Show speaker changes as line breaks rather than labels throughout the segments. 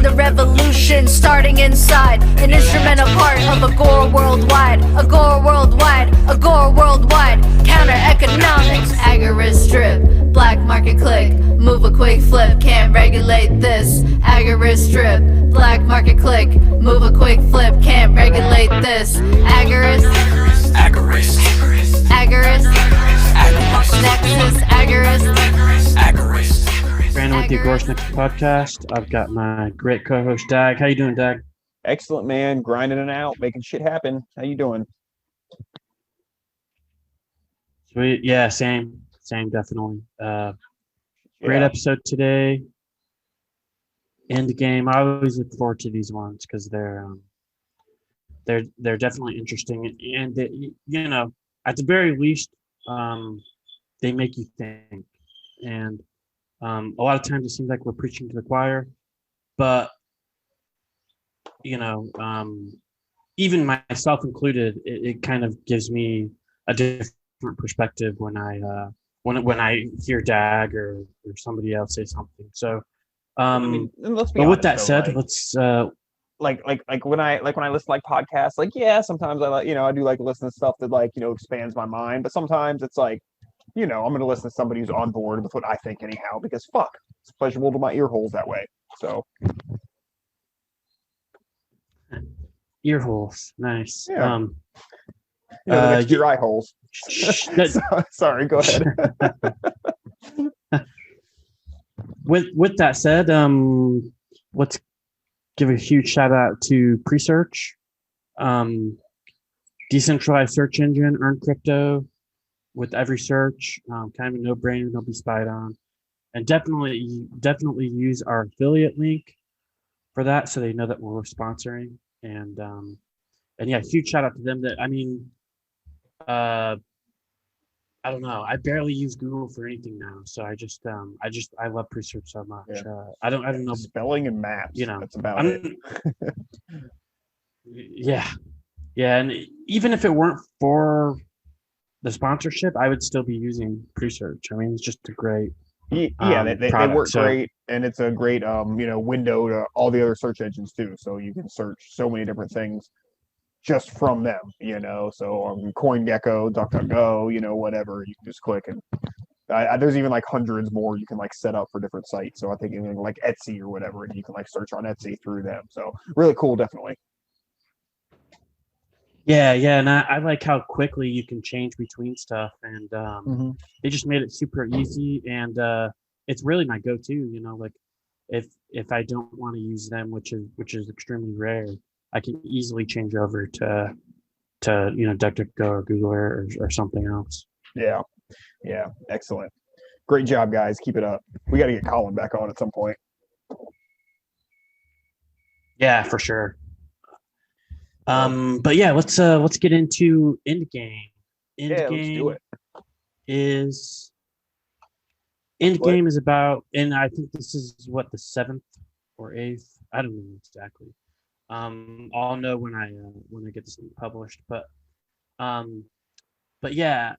find the revolution starting inside. An instrumental part of Agora worldwide. Agora worldwide, Agora worldwide. Counter economics, Agorist strip. Black market click, move a quick flip. Can't regulate this, Agorist strip. Black market click, move a quick flip. Can't regulate this, Agorist.
Agorist.
Agorist. Nexus, Agorist.
Brandon with the Agorist Acres podcast. I've got my great co-host Dag. How you doing, Dag?
Excellent, man. Grinding it out, making shit happen. How you doing?
Sweet. Yeah, same, definitely. Great episode today. Endgame. I always look forward to these ones because they're definitely interesting, and they, you know, at the very least, they make you think. And a lot of times it seems like we're preaching to the choir, but you know, even myself included, it kind of gives me a different perspective when I hear Dag or somebody else say something. So,
let's be
but
honest,
with that
though,
said,
like,
let's
like when I listen to like podcasts, like sometimes I do like listen to stuff that expands my mind, but sometimes it's like, I'm going to listen to somebody who's on board with what I think anyhow, because fuck, it's pleasurable to my ear holes that way. So
ear holes, nice.
Yeah. Next your eye holes. Sorry, go ahead.
With that said, let's give a huge shout out to Presearch, decentralized search engine, earn crypto with every search, kind of a no-brainer, don't be spied on, and definitely use our affiliate link for that, so they know that we're sponsoring. And yeah, huge shout out to them. That, I mean, I don't know, I barely use Google for anything now, so I love Presearch so much.
Yeah.
I don't know,
spelling and maps, that's about it.
yeah, and even if it weren't for the sponsorship, I would still be using Presearch. I mean, it's just a great
they
product,
work great, and it's a great window to all the other search engines too, so you can search so many different things just from them, so CoinGecko, DuckDuckGo, whatever, you can just click, and there's even like hundreds more you can like set up for different sites. So I think even like Etsy or whatever, and you can like search on Etsy through them. So really cool, definitely.
Yeah, and I like how quickly you can change between stuff, and they just made it super easy, and it's really my go-to. Like if I don't want to use them, which is extremely rare, I can easily change over to DuckDuckGo or Google or something else.
Yeah, excellent, great job, guys. Keep it up. We got to get Colin back on at some point. Yeah,
for sure. But yeah, let's get into Endgame.
Let's do it.
Endgame is about, and I think this is what, the 7th or 8th. I don't know exactly. I'll know when I get this thing published. But yeah,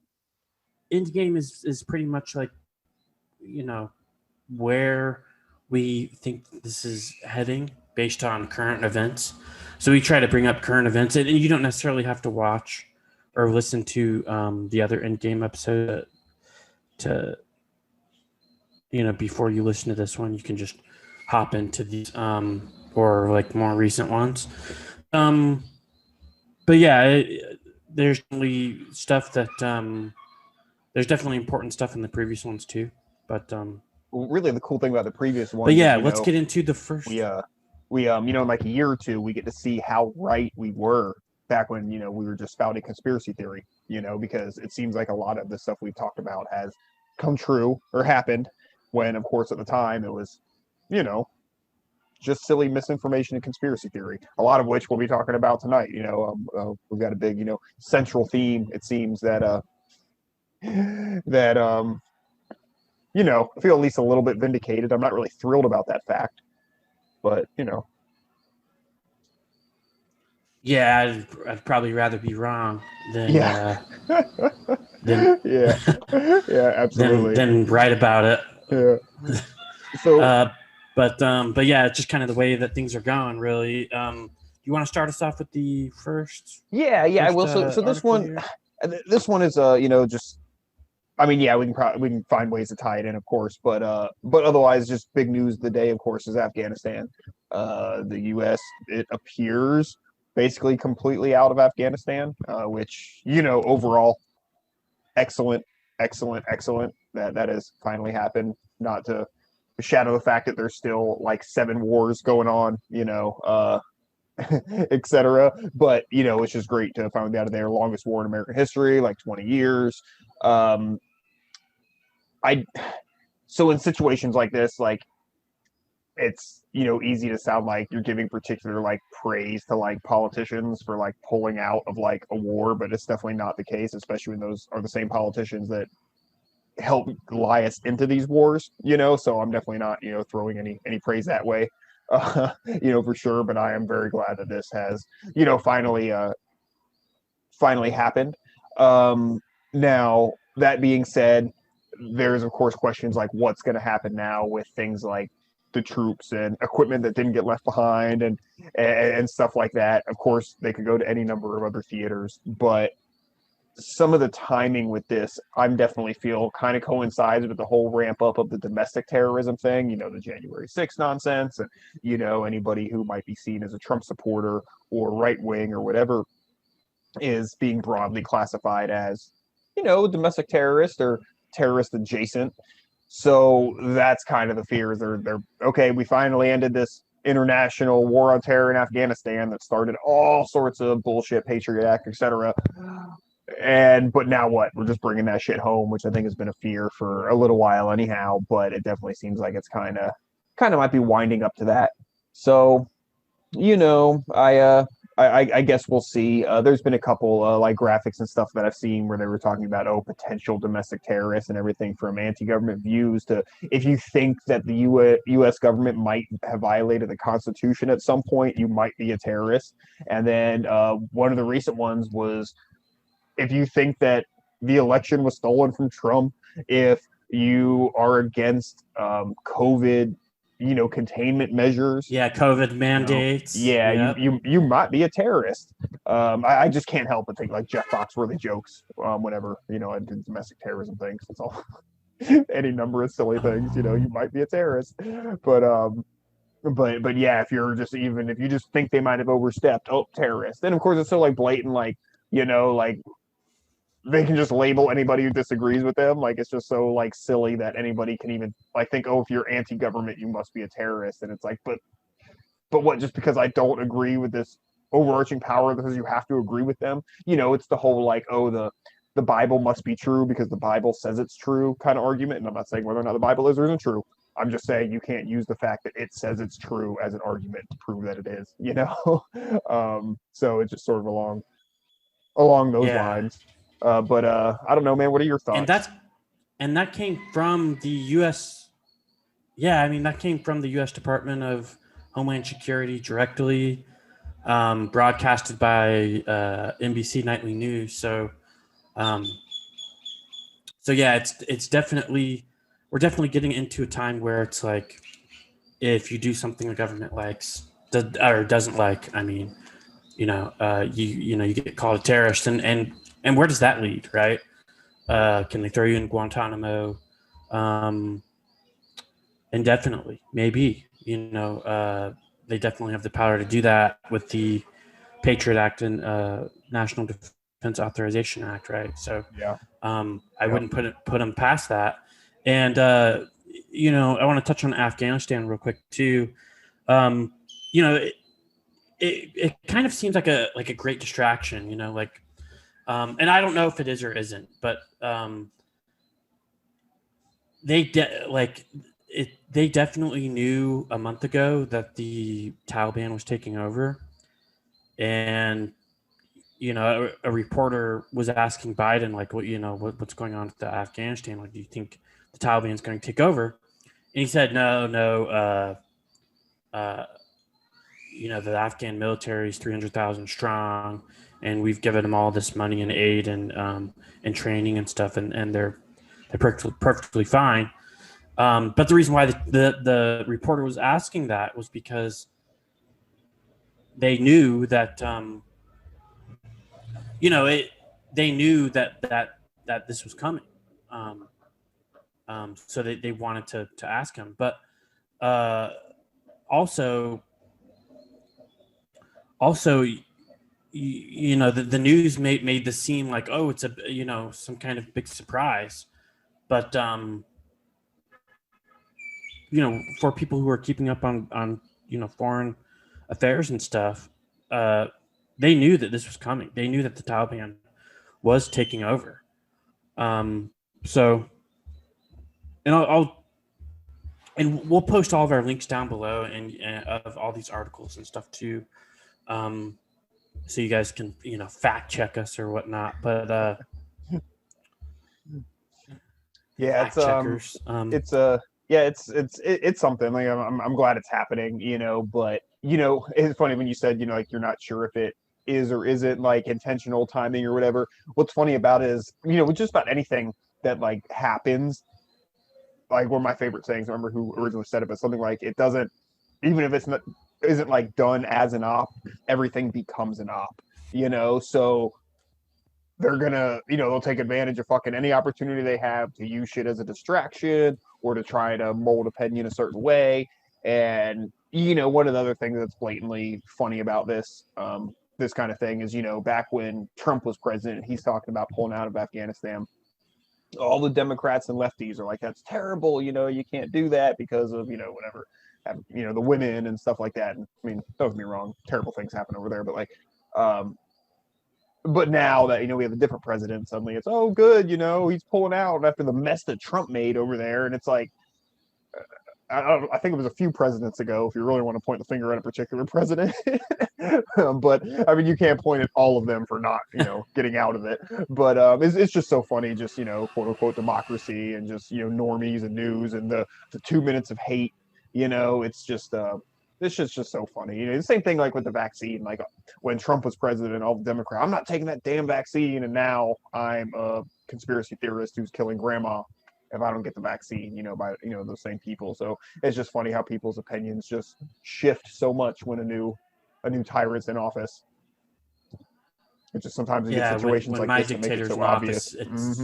Endgame is pretty much like, where we think this is heading based on current events. So we try to bring up current events, and you don't necessarily have to watch or listen to the other Endgame episode to before you listen to this one. You can just hop into these or like more recent ones. But yeah, there's definitely stuff that there's definitely important stuff in the previous ones too. But
really, the cool thing about the previous one.
But yeah, let's get into the first.
We in like a year or two, we get to see how right we were back when, we were just spouting conspiracy theory, because it seems like a lot of the stuff we've talked about has come true or happened when, of course, at the time it was, just silly misinformation and conspiracy theory, a lot of which we'll be talking about tonight. We've got a big, central theme, it seems, that, I feel at least a little bit vindicated. I'm not really thrilled about that fact. But
yeah, I'd probably rather be wrong than
absolutely
than write about it.
Yeah. So
But yeah, it's just kind of the way that things are going, really. You want to start us off with the first?
Yeah, I will. So this
article
one,
here?
this one is just. I mean, yeah, we can find ways to tie it in, of course, but otherwise, just big news of the day, of course, is Afghanistan. The U.S. it appears basically completely out of Afghanistan, which overall excellent, excellent, excellent. That has finally happened. Not to shadow the fact that there's still like 7 wars going on, etc. But it's just great to finally be out of there. Longest war in American history, like 20 years. Um, I so in situations like this, like it's easy to sound like you're giving particular like praise to like politicians for like pulling out of like a war, but it's definitely not the case, especially when those are the same politicians that help lie us into these wars. So I'm definitely not throwing any praise that way, for sure. But I am very glad that this has finally happened. Now that being said, there's of course questions like what's going to happen now with things like the troops and equipment that didn't get left behind and stuff like that. Of course, they could go to any number of other theaters, but some of the timing with this, I'm definitely feel kind of coincides with the whole ramp up of the domestic terrorism thing, the January 6th nonsense, and anybody who might be seen as a Trump supporter or right wing or whatever is being broadly classified as, domestic terrorist or terrorist adjacent. So that's kind of the fears. They're okay. We finally ended this international war on terror in Afghanistan that started all sorts of bullshit, Patriot Act, etc. But now what? We're just bringing that shit home, which I think has been a fear for a little while, anyhow. But it definitely seems like it's kind of might be winding up to that. So, I guess we'll see. There's been a couple like graphics and stuff that I've seen where they were talking about potential domestic terrorists and everything from anti-government views to if you think that the U.S. government might have violated the Constitution at some point, you might be a terrorist. And then one of the recent ones was if you think that the election was stolen from Trump, if you are against COVID containment measures.
Yeah, COVID mandates.
Yeah, you might be a terrorist. I just can't help but think like Jeff Foxworthy jokes whenever I do domestic terrorism things. It's all any number of silly things. You might be a terrorist, but yeah, if you just think they might have overstepped, terrorist. Then of course it's so like blatant, like like they can just label anybody who disagrees with them. Like it's just so like silly that anybody can even like think, if you're anti-government, you must be a terrorist. And it's like, but what? Just because I don't agree with this overarching power, because you have to agree with them. It's the whole like, the Bible must be true because the Bible says it's true kind of argument. And I'm not saying whether or not the Bible is or isn't true. I'm just saying you can't use the fact that it says it's true as an argument to prove that it is. So it's just sort of along those lines. But I don't know, man. What are your thoughts?
And that came from the U.S. Yeah, I mean that came from the U.S. Department of Homeland Security directly, broadcasted by NBC Nightly News. So yeah, it's definitely we're definitely getting into a time where it's like if you do something the government likes or doesn't like, I mean, you get called a terrorist, and where does that lead, right? Can they throw you in Guantanamo? Indefinitely, maybe. They definitely have the power to do that with the Patriot Act and National Defense Authorization Act, right? So,
yeah,
I wouldn't put them past that. And I want to touch on Afghanistan real quick too. It kind of seems like a great distraction, and I don't know if it is or isn't, but they definitely knew a month ago that the Taliban was taking over, and a reporter was asking Biden like, what's going on with Afghanistan? Like, do you think the Taliban is going to take over? And he said, no. The Afghan military is 300,000 strong, and we've given them all this money and aid and training and stuff, and they're perfectly fine. But the reason why the reporter was asking that was because they knew that they knew that this was coming. So they wanted to ask him, but also the news made this seem like, oh, it's a some kind of big surprise, but for people who are keeping up on foreign affairs and stuff, they knew that this was coming. They knew that the Taliban was taking over. So, and and we'll post all of our links down below and of all these articles and stuff too, so you guys can fact check us or whatnot. But
yeah,
fact checkers.
It's something. Like I'm glad it's happening, but it's funny when you said, like you're not sure if it is or isn't like intentional timing or whatever. What's funny about it is, with just about anything that like happens, like one of my favorite sayings, I remember who originally said it, but something like it doesn't, even if it's not isn't like done as an op, everything becomes an op, so they're gonna, they'll take advantage of fucking any opportunity they have to use shit as a distraction or to try to mold opinion a certain way. And one of the other things that's blatantly funny about this kind of thing is, back when Trump was president, he's talking about pulling out of Afghanistan. All the Democrats and lefties are like, that's terrible, you can't do that because of, whatever, the women and stuff like that. And I mean, don't get me wrong, terrible things happen over there, but like, but now that we have a different president, suddenly it's, oh good, he's pulling out after the mess that Trump made over there. And it's like, I think it was a few presidents ago, if you really want to point the finger at a particular president. But I mean, you can't point at all of them for not getting out of it. But it's just so funny, just quote unquote democracy and just normies and news and the 2 minutes of hate. It's just this is just so funny. The same thing like with the vaccine. Like when Trump was president, all the Democrats, I'm not taking that damn vaccine, and now I'm a conspiracy theorist who's killing grandma if I don't get the vaccine. By those same people. So it's just funny how people's opinions just shift so much when a new tyrant's in office. It's just sometimes you get situations
when
like this that make it so obvious.
It's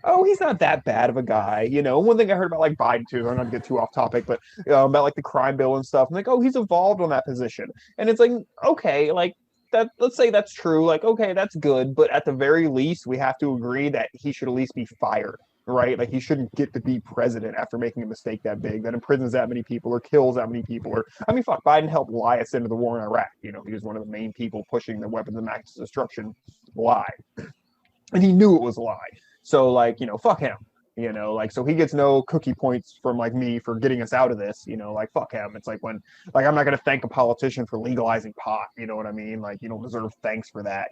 oh, he's not that bad of a guy. One thing I heard about like Biden too, I'm not to get too off topic, but about like the crime bill and stuff. I'm like, oh, he's evolved on that position. And it's like, okay, like that, let's say that's true. Like, okay, that's good. But at the very least, we have to agree that he should at least be fired, right? Like he shouldn't get to be president after making a mistake that big, that imprisons that many people or kills that many people. Or, I mean, fuck, Biden helped lie us into the war in Iraq. He was one of the main people pushing the weapons of mass destruction lie. And he knew it was a lie. So like, fuck him, like, so he gets no cookie points from like me for getting us out of this, like fuck him. It's like when, like, I'm not going to thank a politician for legalizing pot. You know what I mean? Like, you don't deserve thanks for that,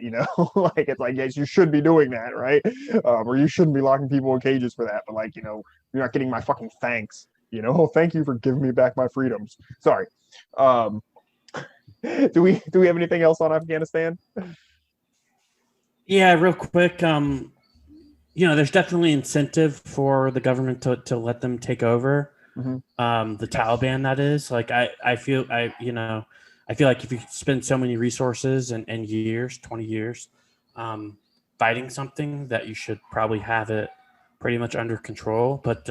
like, it's like, yes, you should be doing that. Right. Or you shouldn't be locking people in cages for that. But like, you're not getting my fucking thanks, thank you for giving me back my freedoms. Sorry. Do we have anything else on Afghanistan?
Yeah, real quick. There's definitely incentive for the government to let them take over.
Mm-hmm.
The Taliban, that is. Like I feel like if you spend so many resources and years, 20 years, fighting something, that you should probably have it pretty much under control. But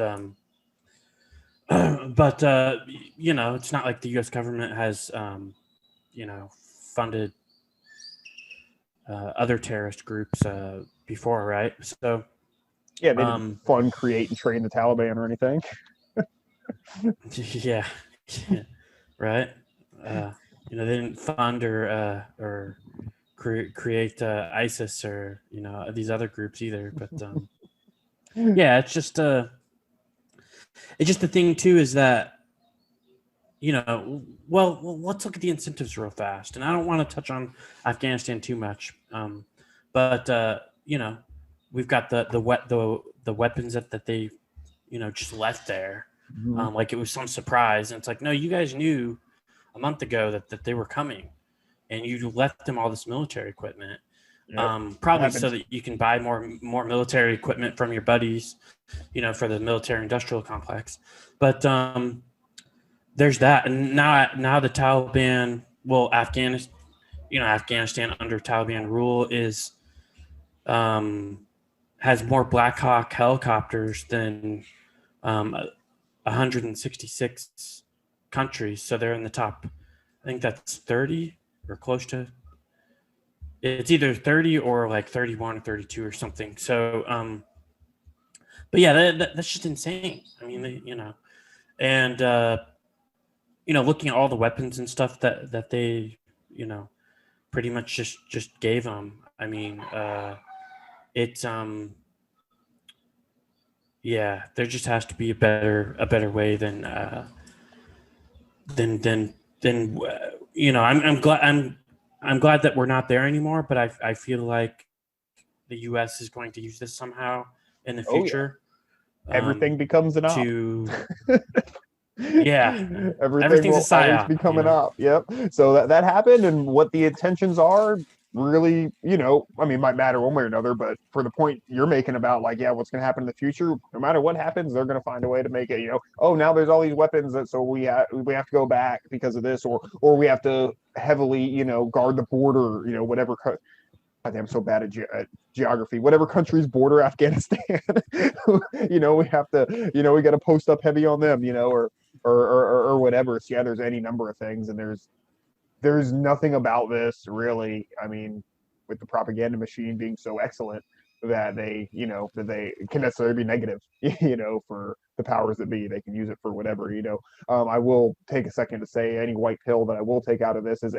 it's not like the U.S. government has funded other terrorist groups before, right? So
yeah, they didn't fund, create, and train the Taliban or anything.
yeah, right. They didn't fund or create ISIS or these other groups either. But yeah, it's just the thing too is that well, let's look at the incentives real fast, and I don't want to touch on Afghanistan too much, but we've got the weapons that they just left there.
Mm-hmm.
Like it was some surprise, and it's like, no, you guys knew a month ago that they were coming, and you left them all this military equipment. Probably so that you can buy more military equipment from your buddies, for the military industrial complex. But there's that, and now the Taliban, well, Afghanistan under Taliban rule is has more Black Hawk helicopters than 166 countries. So they're in the top, I think that's 30 or close to. It's either 30 or like 31 or 32 or something. So, but yeah, that's just insane. I mean, and looking at all the weapons and stuff that they, pretty much just gave them. I mean, it's yeah, there just has to be a better way than I'm glad that we're not there anymore, but I feel like the U.S. is going to use this somehow in the future.
Everything becomes an op.
Yeah,
everything will always be coming up. Yep. So that happened, and what the intentions are really, might matter one way or another. But for the point you're making about what's going to happen in the future, no matter what happens, they're going to find a way to make it. Now there's all these weapons so we have to go back because of this, or we have to heavily, guard the border. Whatever. I think I'm so bad at geography. Whatever countries border Afghanistan, we have to, we got to post up heavy on them, or whatever. So yeah, there's any number of things, and there's nothing about this really. I mean, with the propaganda machine being so excellent that they can necessarily be negative, for the powers that be. They can use it for whatever, I will take a second to say any white pill that I will take out of this is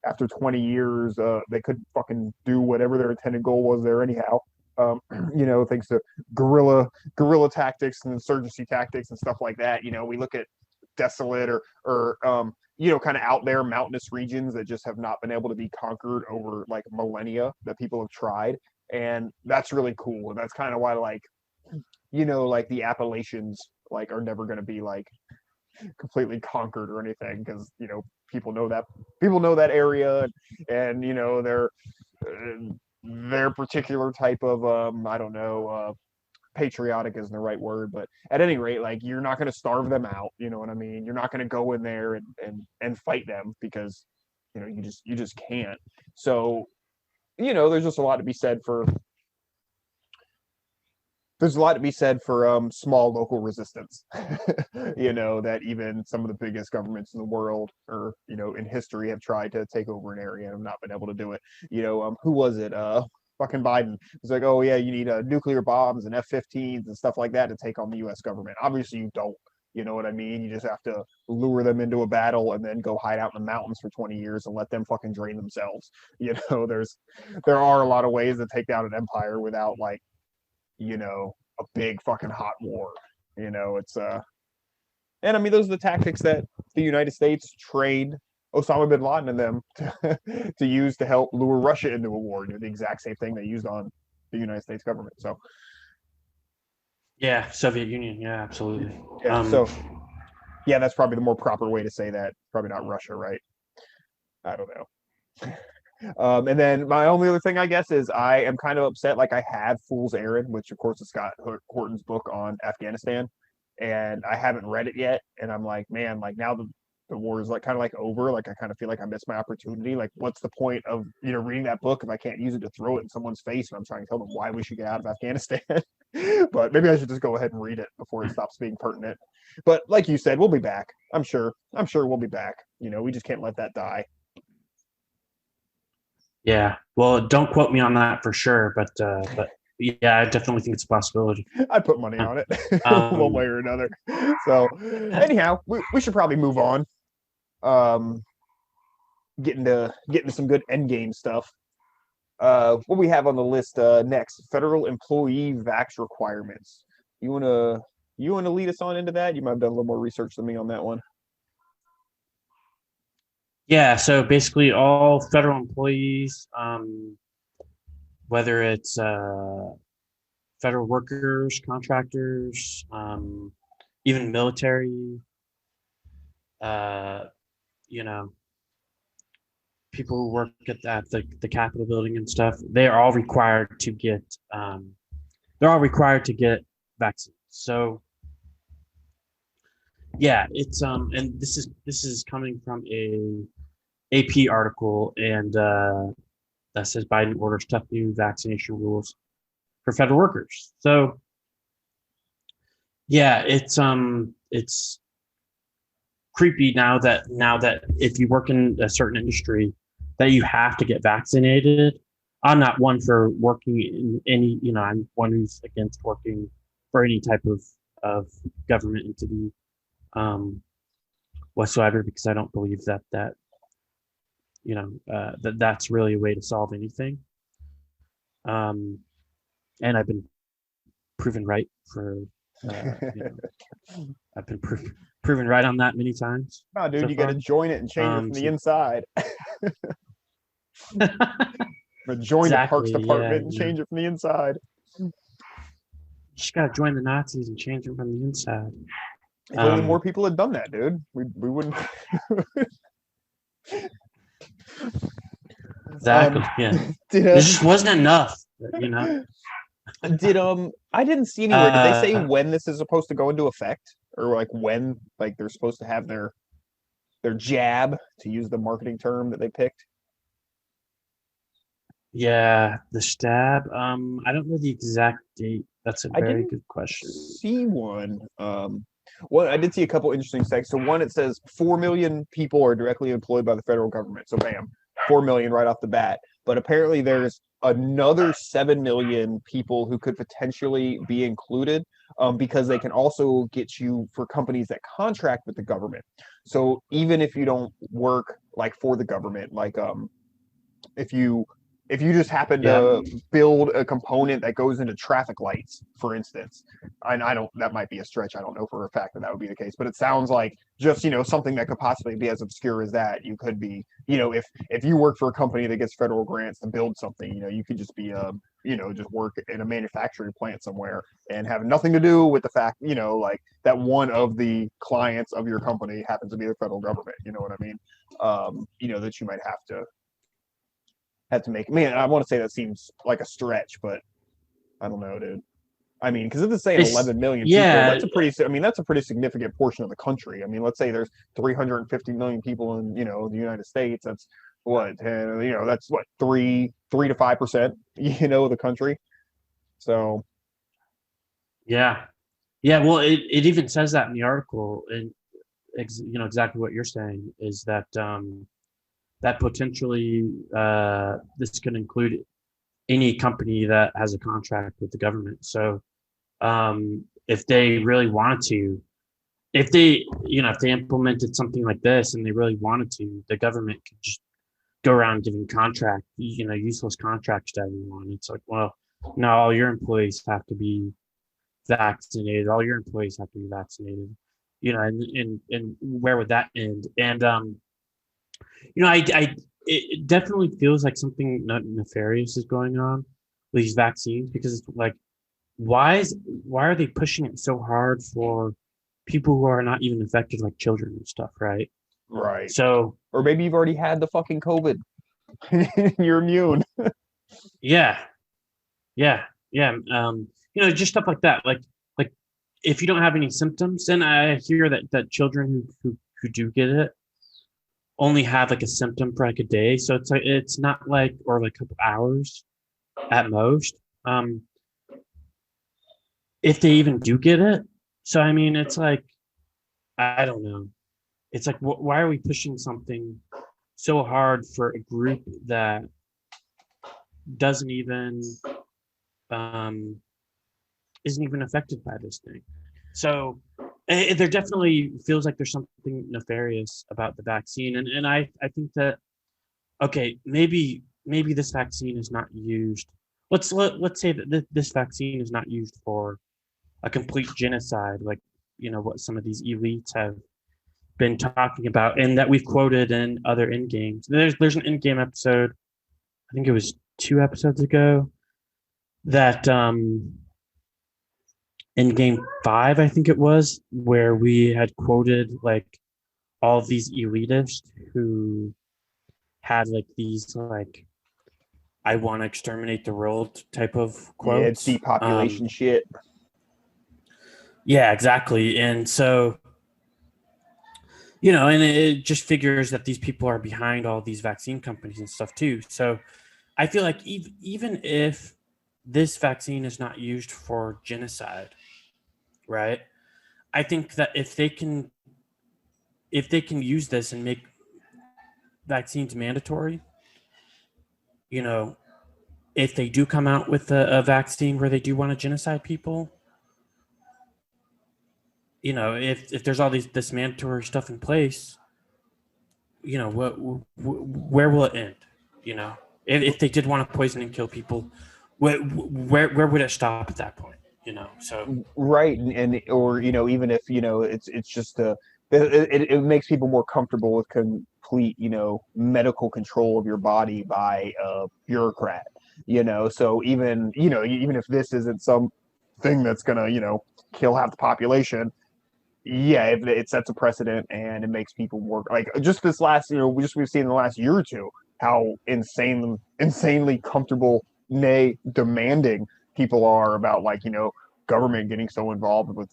after 20 years, they could fucking do whatever their intended goal was there anyhow. Thanks to guerrilla tactics and insurgency tactics and stuff like that. We look at desolate or kind of out there mountainous regions that just have not been able to be conquered over millennia that people have tried. And that's really cool. And that's kind of why the Appalachians are never going to be completely conquered or anything, because people know that area, and their particular type of I don't know, patriotic isn't the right word, but at any rate, you're not going to starve them out. You know what I mean? You're not going to go in there and fight them, because you just can't. So there's just a lot to be said for small local resistance. That even some of the biggest governments in the world, or in history, have tried to take over an area and have not been able to do it. Who was it? Fucking Biden was like, oh yeah, you need nuclear bombs and F-15s and stuff like that to take on the U.S. government. Obviously, you don't. You know what I mean? You just have to lure them into a battle and then go hide out in the mountains for 20 years and let them fucking drain themselves. There are a lot of ways to take down an empire without a big fucking hot war. It's and I mean, those are the tactics that the United States trained Osama bin Laden and them to use to help lure Russia into a war. The exact same thing they used on the United States government. So
yeah, Soviet Union. Yeah, absolutely.
Yeah. So yeah, that's probably the more proper way to say that. Probably not Russia, right? I don't know. And then my only other thing, I guess, is I am kind of upset. I have Fool's Errand, which of course is Scott Horton's book on Afghanistan, and I haven't read it yet. And I'm like, man, now the war is kind of over. I kind of feel like I missed my opportunity. What's the point of reading that book if I can't use it to throw it in someone's face when I'm trying to tell them why we should get out of Afghanistan? But maybe I should just go ahead and read it before it stops being pertinent. But like you said, we'll be back. I'm sure we'll be back. We just can't let that die.
Yeah, well, don't quote me on that for sure, but yeah, I definitely think it's a possibility.
I'd put money on it one way or another. So anyhow, we should probably move on. Getting to some good Endgame stuff. What we have on the list next: federal employee vax requirements. You wanna lead us on into that? You might have done a little more research than me on that one.
Yeah, so basically all federal employees, whether it's federal workers, contractors, even military, people who work at the Capitol building and stuff, they're all required to get vaccines. So yeah, it's and this is coming from a AP article, and that says Biden orders tough new vaccination rules for federal workers. So yeah, it's creepy now that if you work in a certain industry that you have to get vaccinated. I'm not one for working in any, I'm one who's against working for any type of government entity whatsoever, because I don't believe that that's really a way to solve anything. And I've been proven right for, I've been proven right on that many times.
No, dude, you got to join it and change it from the inside. Or join the Parks Department and change it from the inside.
Just gotta join the Nazis and change them from the inside.
If only more people had done that, dude, we wouldn't.
Exactly. There just wasn't enough,
Did I didn't see anywhere. Did they say when this is supposed to go into effect, or like when they're supposed to have their jab, to use the marketing term that they picked?
Yeah, the stab. I don't know the exact date. That's a very good question.
See one. Well, I did see a couple interesting stats. So one, it says 4 million people are directly employed by the federal government. So bam, 4 million right off the bat. But apparently there's another 7 million people who could potentially be included because they can also get you for companies that contract with the government. So even if you don't work like for the government, like if you just happen to build a component that goes into traffic lights, for instance, and that might be a stretch. I don't know for a fact that would be the case, but it sounds like just, something that could possibly be as obscure as that. You could be, if you work for a company that gets federal grants to build something, you could just be, just work in a manufacturing plant somewhere and have nothing to do with the fact, like that one of the clients of your company happens to be the federal government. You know what I mean? That you might have to make. Man, I want to say that seems like a stretch, but I don't know, dude. I mean, because if it's saying 11 million people, that's a pretty significant portion of the country. I mean, let's say there's 350 million people in, the United States. That's what, that's what, 3 to 5%, of the country. So.
Yeah. Well, it even says that in the article, and exactly what you're saying is that, that potentially this could include any company that has a contract with the government. So if they really wanted to, if they implemented something like this and they really wanted to, the government could just go around giving useless contracts to everyone. It's like, well, no, all your employees have to be vaccinated. All your employees have to be vaccinated. And where would that end? And it definitely feels like something nefarious is going on with these vaccines, because it's like, why are they pushing it so hard for people who are not even affected, like children and stuff, right?
Right.
So,
or maybe you've already had the fucking COVID. You're immune.
Yeah. Just stuff like that. Like if you don't have any symptoms, and I hear that children who do get it only have like a symptom for like a day, so it's not like, or like a couple hours at most, if they even do get it. So I mean, it's like, I don't know, it's like, why are we pushing something so hard for a group that doesn't even isn't even affected by this thing? So there definitely feels like there's something nefarious about the vaccine, and I think that, okay, maybe this vaccine is not used. Let's say that this vaccine is not used for a complete genocide, like what some of these elites have been talking about, and that we've quoted in other Endgames. There's an Endgame episode, I think it was 2 episodes ago, that Endgame 5, I think it was, where we had quoted like all of these elitists who had like these like I want to exterminate the world type of
Yeah, it's
quotes.
depopulation shit.
Yeah, exactly. And so, and it just figures that these people are behind all these vaccine companies and stuff too. So I feel like even if this vaccine is not used for genocide, right? I think that if they can use this and make vaccines mandatory, you know, if they do come out with a vaccine where they do want to genocide people, if there's all this mandatory stuff in place, where will it end? If they did want to poison and kill people, where would it stop at that point? So
Right, and or even if it's just it makes people more comfortable with complete medical control of your body by a bureaucrat. So even if this isn't some thing that's gonna kill half the population, yeah, it sets a precedent and it makes people more like just this last we've seen in the last year or two how insanely comfortable, nay demanding people are about like government getting so involved with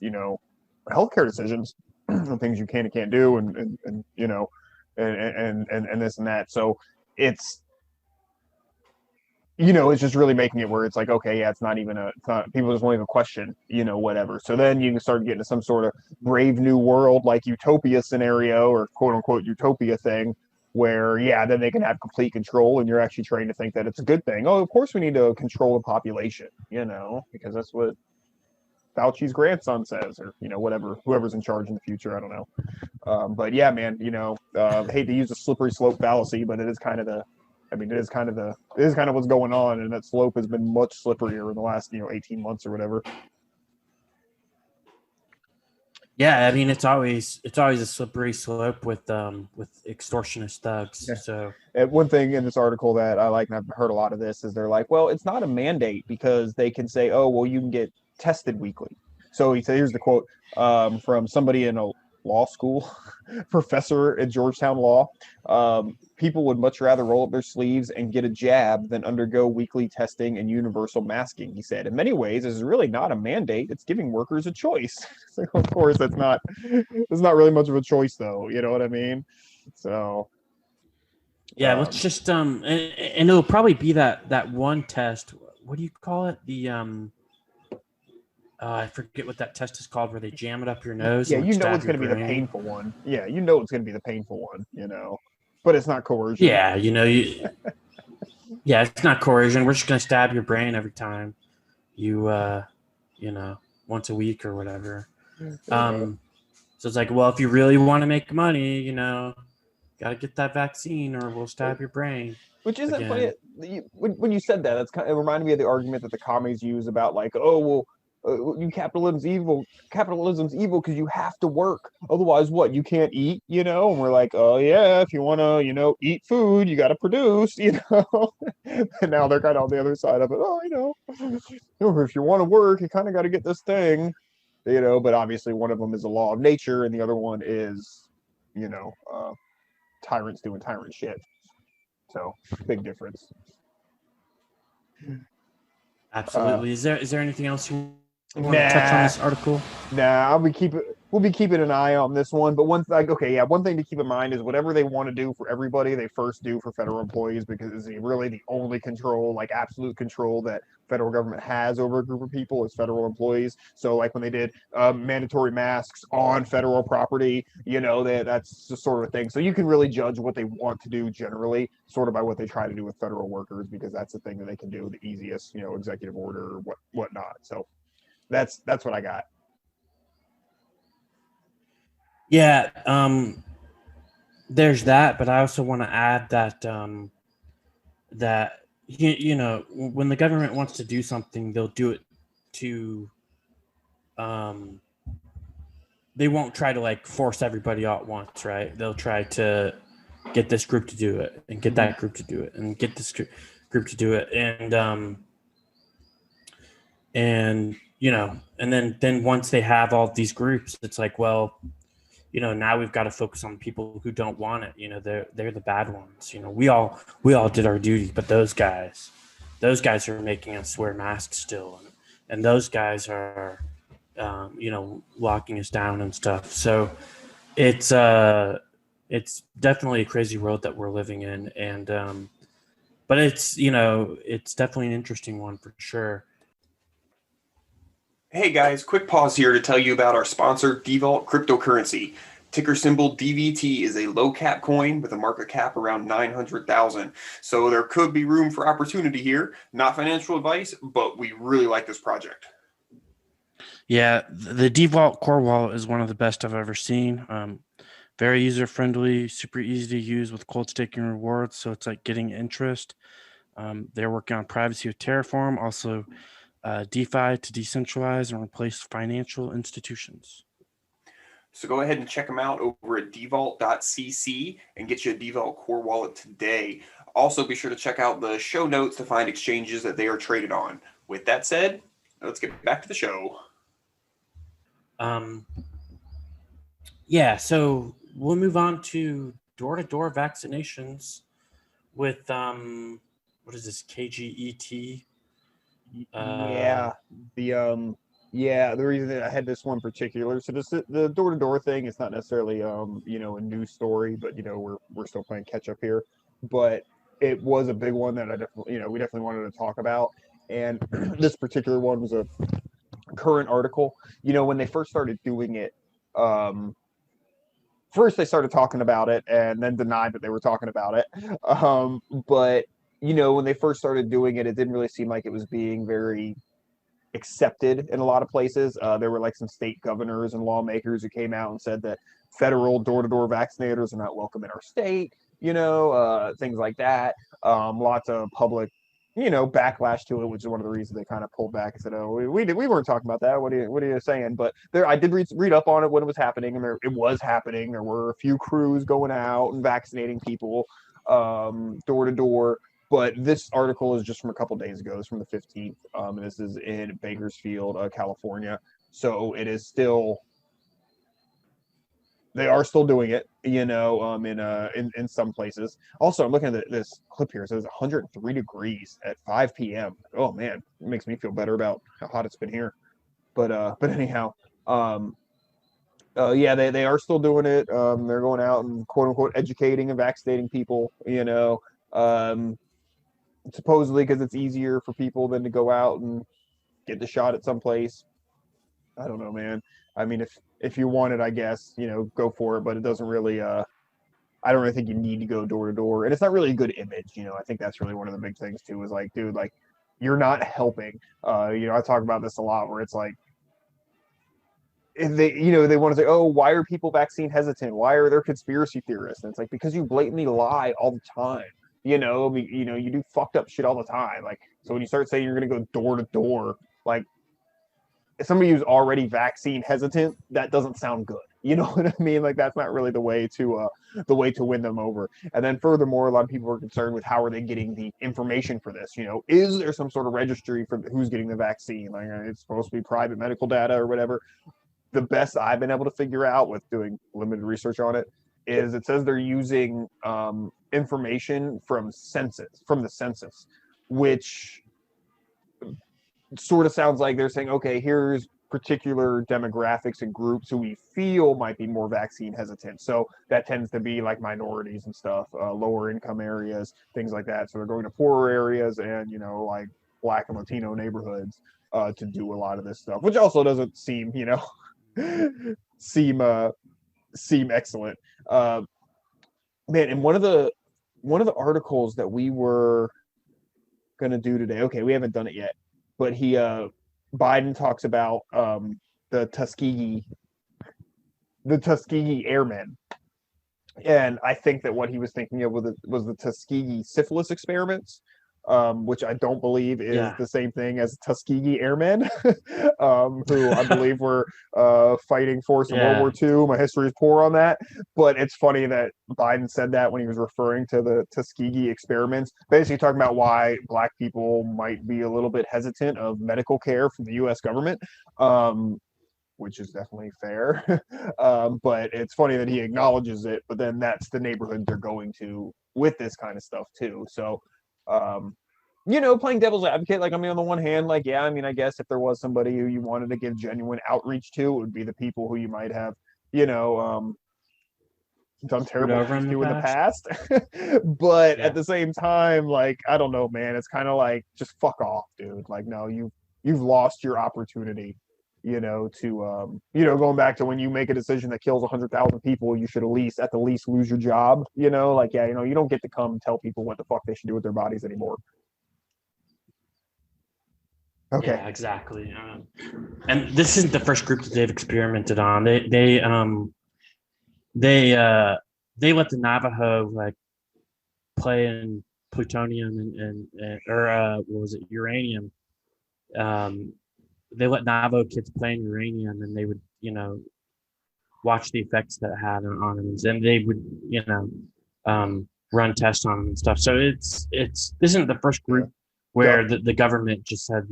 healthcare decisions and things you can and can't do and and this and that. So it's it's just really making it where it's like, okay, yeah, it's not people just won't even question, whatever. So then you can start getting to some sort of brave new world, like utopia scenario or quote unquote utopia thing where, yeah, then they can have complete control and you're actually trained to think that it's a good thing. Oh, of course we need to control the population, because that's what Fauci's grandson says, or, whatever, whoever's in charge in the future. I don't know. But yeah, man, hate to use a slippery slope fallacy, but it is kind of what's going on, and that slope has been much slipperier in the last 18 months or whatever.
Yeah, I mean it's always a slippery slope with extortionist thugs.
Yeah.
So
and one thing in this article that I like, and I've heard a lot of this, is they're like, well, it's not a mandate because they can say, oh, well, you can get tested weekly. So he said, here's the quote from somebody in a law school, professor at Georgetown Law. People would much rather roll up their sleeves and get a jab than undergo weekly testing and universal masking, he said. In many ways, this is really not a mandate. It's giving workers a choice. So, of course, it's not really much of a choice, though. You know what I mean? So,
yeah, let's just and it'll probably be that one test. What do you call it? The I forget what that test is called, where they jam it up your nose.
Yeah,
and
it's
stab
going to be the
brain.
painful one. Yeah, it's going to be the painful one. But it's not coercion.
Yeah, yeah, it's not coercion. We're just gonna stab your brain every time you once a week or whatever. So it's like, well, if you really want to make money, gotta get that vaccine or we'll stab your brain.
Which isn't funny. When you said that, it reminded me of the argument that the commies use about like, oh, well, capitalism's evil because you have to work. Otherwise, what? You can't eat, And we're like, oh yeah, if you want to, eat food, you got to produce, And now they're kind of on the other side of it. Oh, if you want to work, you kind of got to get this thing, But obviously, one of them is a law of nature, and the other one is, tyrants doing tyrant shit. So big difference.
Absolutely. Is there anything else you want to touch on this article?
Nah, we'll be keeping an eye on this one. But one thing to keep in mind is whatever they want to do for everybody, they first do for federal employees because it's really the only control, like absolute control that federal government has over a group of people is federal employees. So like when they did mandatory masks on federal property, that's just sort of a thing. So you can really judge what they want to do generally, sort of by what they try to do with federal workers, because that's the thing that they can do the easiest, executive order or whatnot. So that's what I got.
Yeah, there's that, but I also want to add that that when the government wants to do something, they'll do it to they won't try to like force everybody all at once, right? They'll try to get this group to do it and get that group to do it and get this group to do it and and then once they have all these groups, it's like, well, now we've got to focus on people who don't want it. They're the bad ones. We all did our duty, but those guys are making us wear masks still, and those guys are, locking us down and stuff. So it's definitely a crazy world that we're living in, and but it's definitely an interesting one for sure.
Hey guys, quick pause here to tell you about our sponsor, Devault Cryptocurrency. Ticker symbol DVT is a low cap coin with a market cap around 900,000. So there could be room for opportunity here. Not financial advice, but we really like this project.
Yeah, the Devault core wallet is one of the best I've ever seen. Very user friendly, super easy to use with cold staking rewards. So it's like getting interest. They're working on privacy with Terraform, also DeFi to decentralize and replace financial institutions.
So go ahead and check them out over at devault.cc and get you a Devault core wallet today. Also, be sure to check out the show notes to find exchanges that they are traded on. With that said, let's get back to the show.
Yeah, so we'll move on to door-to-door vaccinations with what is this, KGET?
The reason that I had this one particular, so the door-to-door thing is not necessarily a new story, but we're still playing catch up here, but it was a big one that I definitely we definitely wanted to talk about. And this particular one was a current article. When they first started doing it, first they started talking about it and then denied that they were talking about it, but when they first started doing it, it didn't really seem like it was being very accepted in a lot of places. There were like some state governors and lawmakers who came out and said that federal door-to-door vaccinators are not welcome in our state, things like that. Lots of public, backlash to it, which is one of the reasons they kind of pulled back and said, "Oh, we weren't talking about that. What are you saying?" But I did read up on it when it was happening, and it was happening. There were a few crews going out and vaccinating people door to door. But this article is just from a couple days ago. It's from the 15th. And this is in Bakersfield, California. So it is still, they are still doing it, in some places. Also, I'm looking at this clip here. It says 103 degrees at 5 p.m. Oh man, it makes me feel better about how hot it's been here. But anyhow, they are still doing it. They're going out and quote unquote educating and vaccinating people, supposedly because it's easier for people than to go out and get the shot at some place. I don't know, man. I mean, if you want it, I guess, go for it, but it doesn't really, I don't really think you need to go door to door. And it's not really a good image. I think that's really one of the big things too, is like, dude, like you're not helping. I talk about this a lot where it's like, if they want to say, oh, why are people vaccine hesitant? Why are there conspiracy theorists? And it's like, because you blatantly lie all the time. You do fucked up shit all the time. Like, so when you start saying you're going to go door to door, like if somebody who's already vaccine hesitant, that doesn't sound good. You know what I mean? Like that's not really the way to win them over. And then furthermore, a lot of people are concerned with how are they getting the information for this? Is there some sort of registry for who's getting the vaccine? Like it's supposed to be private medical data or whatever. The best I've been able to figure out with doing limited research on it is it says they're using information from the census, which sort of sounds like they're saying, okay, here's particular demographics and groups who we feel might be more vaccine hesitant. So that tends to be like minorities and stuff, lower income areas, things like that. So they're going to poorer areas and, like Black and Latino neighborhoods to do a lot of this stuff, which also doesn't seem, seem excellent. Man, and one of the articles that we were gonna do today, okay, we haven't done it yet, but Biden talks about the Tuskegee Airmen, and I think that what he was thinking of was the Tuskegee syphilis experiments, which I don't believe is the same thing as Tuskegee Airmen, who I believe were fighting force in World War II. My history is poor on that, but it's funny that Biden said that when he was referring to the Tuskegee experiments, basically talking about why Black people might be a little bit hesitant of medical care from the U.S. government. which is definitely fair. But it's funny that he acknowledges it, but then that's the neighborhood they're going to with this kind of stuff too. So, playing devil's advocate, like, I mean, on the one hand, like, yeah, I mean, I guess if there was somebody who you wanted to give genuine outreach to, it would be the people who you might have, done terrible things to in the past. But at the same time, like, I don't know, man, it's kind of like, just fuck off, dude. Like, no, you've lost your opportunity, to going back to when you make a decision that kills 100,000 people, you should at the least lose your job, like, yeah, you don't get to come tell people what the fuck they should do with their bodies anymore. Okay.
Yeah, exactly. And this isn't the first group that they've experimented on. They let the Navajo like play in plutonium or what was it, uranium. They let Navajo kids play in uranium, and they would watch the effects that it had on them, and they would run tests on them and stuff. So this isn't the first group where the government just said,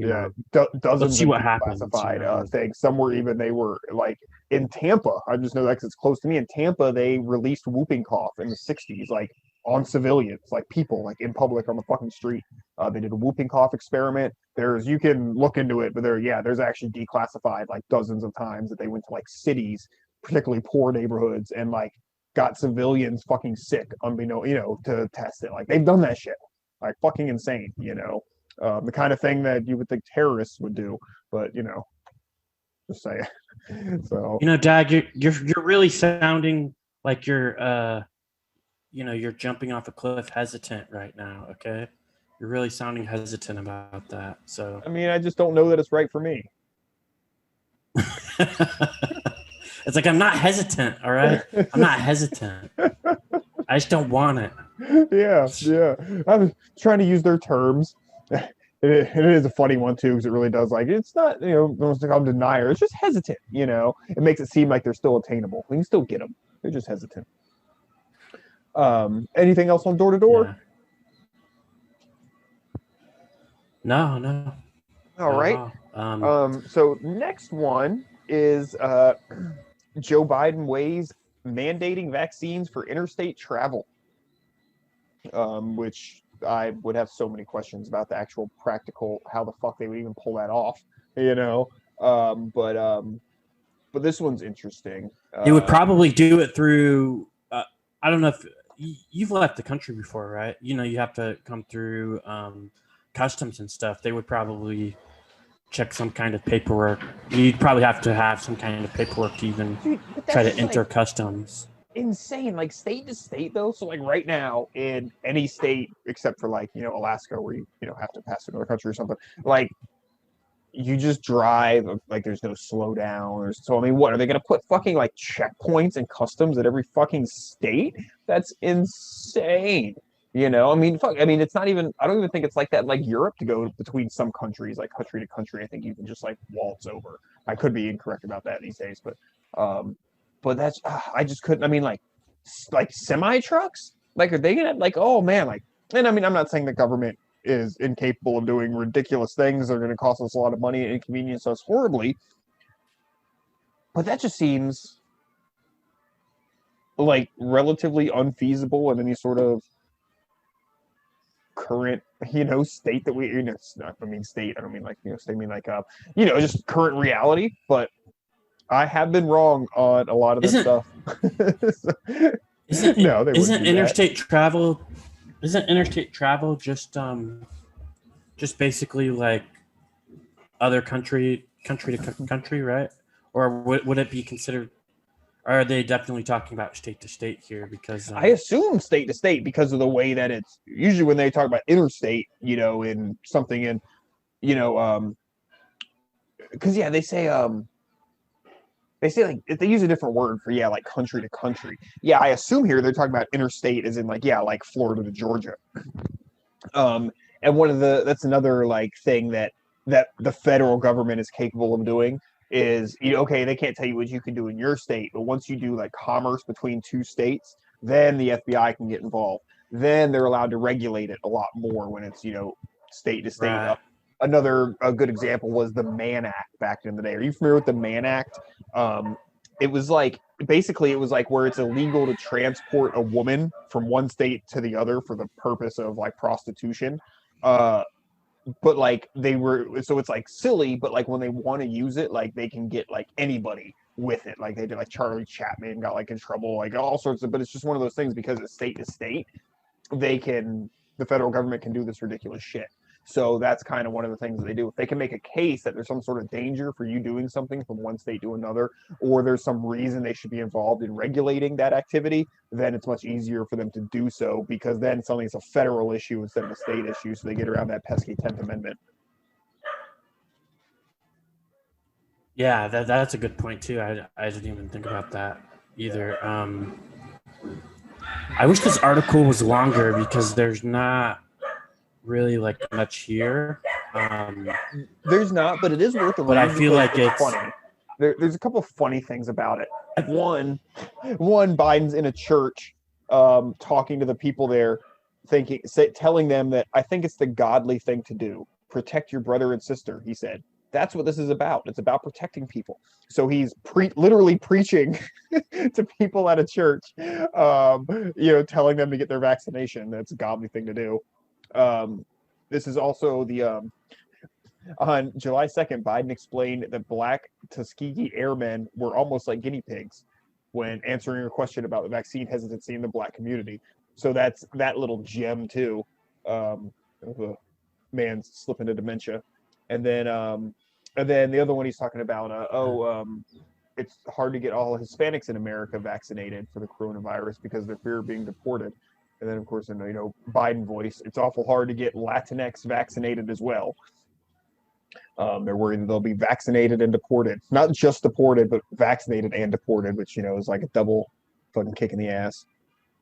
dozens
let's see what happens.
Classified things. Some were even, they were like in Tampa. I just know that because it's close to me. In Tampa, they released whooping cough in the 60s, like on civilians, like people, like in public on the fucking street. They did a whooping cough experiment. You can look into it, but there's actually declassified like dozens of times that they went to like cities, particularly poor neighborhoods, and like got civilians fucking sick, to test it. Like, they've done that shit. Like, fucking insane, the kind of thing that you would think terrorists would do, but just say it. So
Dag, you're really sounding like you're jumping off a cliff hesitant right now. Okay, you're really sounding hesitant about that. So
I mean, I just don't know that it's right for me.
It's like, I'm not hesitant. All right, I'm not hesitant. I just don't want it.
Yeah. I'm trying to use their terms. It is a funny one too, because it really does, like, it's not, I'm denier. It's just hesitant. It makes it seem like they're still attainable. We can still get them. They're just hesitant. Anything else on door to door?
No.
All right. So next one is Joe Biden weighs mandating vaccines for interstate travel, which I would have so many questions about the actual practical, how the fuck they would even pull that off, but this one's interesting.
They would probably do it through, I don't know if you've left the country before, right? You have to come through customs and stuff. They would probably check some kind of paperwork. You'd probably have to have some kind of paperwork to even try to enter customs.
Insane, like state to state though. So like right now in any state except for like Alaska, where you have to pass another country or something, like you just drive, like there's no slowdown. So I mean, what are they gonna put fucking like checkpoints and customs at every fucking state? That's insane. I mean, fuck. I mean, it's not even. I don't even think it's like that. Like Europe, to go between some countries, like country to country, I think you can just like waltz over. I could be incorrect about that these days, but that's I just couldn't. I mean, like semi trucks. Like, are they gonna like? Oh man, like. And I mean, I'm not saying the government is incapable of doing ridiculous things. They're going to cost us a lot of money and inconvenience us horribly. But that just seems like relatively unfeasible in any sort of current state that we state, I don't mean like state, I mean like just current reality. But I have been wrong on a lot of this stuff.
Isn't interstate travel just basically like other country to country, right? Or would it be considered? Or are they definitely talking about state to state here? Because
I assume state to state because of the way that it's usually when they talk about interstate, in something in, because they say like they use a different word for like country to country. Yeah, I assume here they're talking about interstate as in like like Florida to Georgia. And that's another like thing that the federal government is capable of doing is, they can't tell you what you can do in your state, but once you do like commerce between two states, then the FBI can get involved. Then they're allowed to regulate it a lot more when it's, state to state,
right.
a good example was the Mann Act back in the day. Are you familiar with the Mann Act? It was like basically it was like where it's illegal to transport a woman from one state to the other for the purpose of like prostitution. But like they were, so it's like silly, but like when they want to use it, like they can get like anybody with it. Like they did, like Charlie Chapman got like in trouble, like all sorts of, but it's just one of those things because it's state to state, the federal government can do this ridiculous shit. So that's kind of one of the things that they do. If they can make a case that there's some sort of danger for you doing something from one state to another, or there's some reason they should be involved in regulating that activity, then it's much easier for them to do so because then suddenly it's a federal issue instead of a state issue. So they get around that pesky 10th Amendment.
Yeah, that's a good point too. I didn't even think about that either. I wish this article was longer because there's not really like much here.
There's not, but it is worth a read.
But I feel like it's
funny. There's a couple of funny things about it. One, Biden's in a church, talking to the people there, telling them that I think it's the godly thing to do. Protect your brother and sister, he said. That's what this is about. It's about protecting people. So he's literally preaching to people at a church, telling them to get their vaccination. That's a godly thing to do. This is also on July 2nd, Biden explained that Black Tuskegee Airmen were almost like guinea pigs when answering a question about the vaccine hesitancy in the Black community. So that's that little gem too. Of a man slipping into dementia. And then the other one he's talking about, it's hard to get all Hispanics in America vaccinated for the coronavirus because they're fear of being deported. And then, of course, in Biden voice, it's awful hard to get Latinx vaccinated as well. They're worried that they'll be vaccinated and deported. Not just deported, but vaccinated and deported, which, is like a double fucking kick in the ass.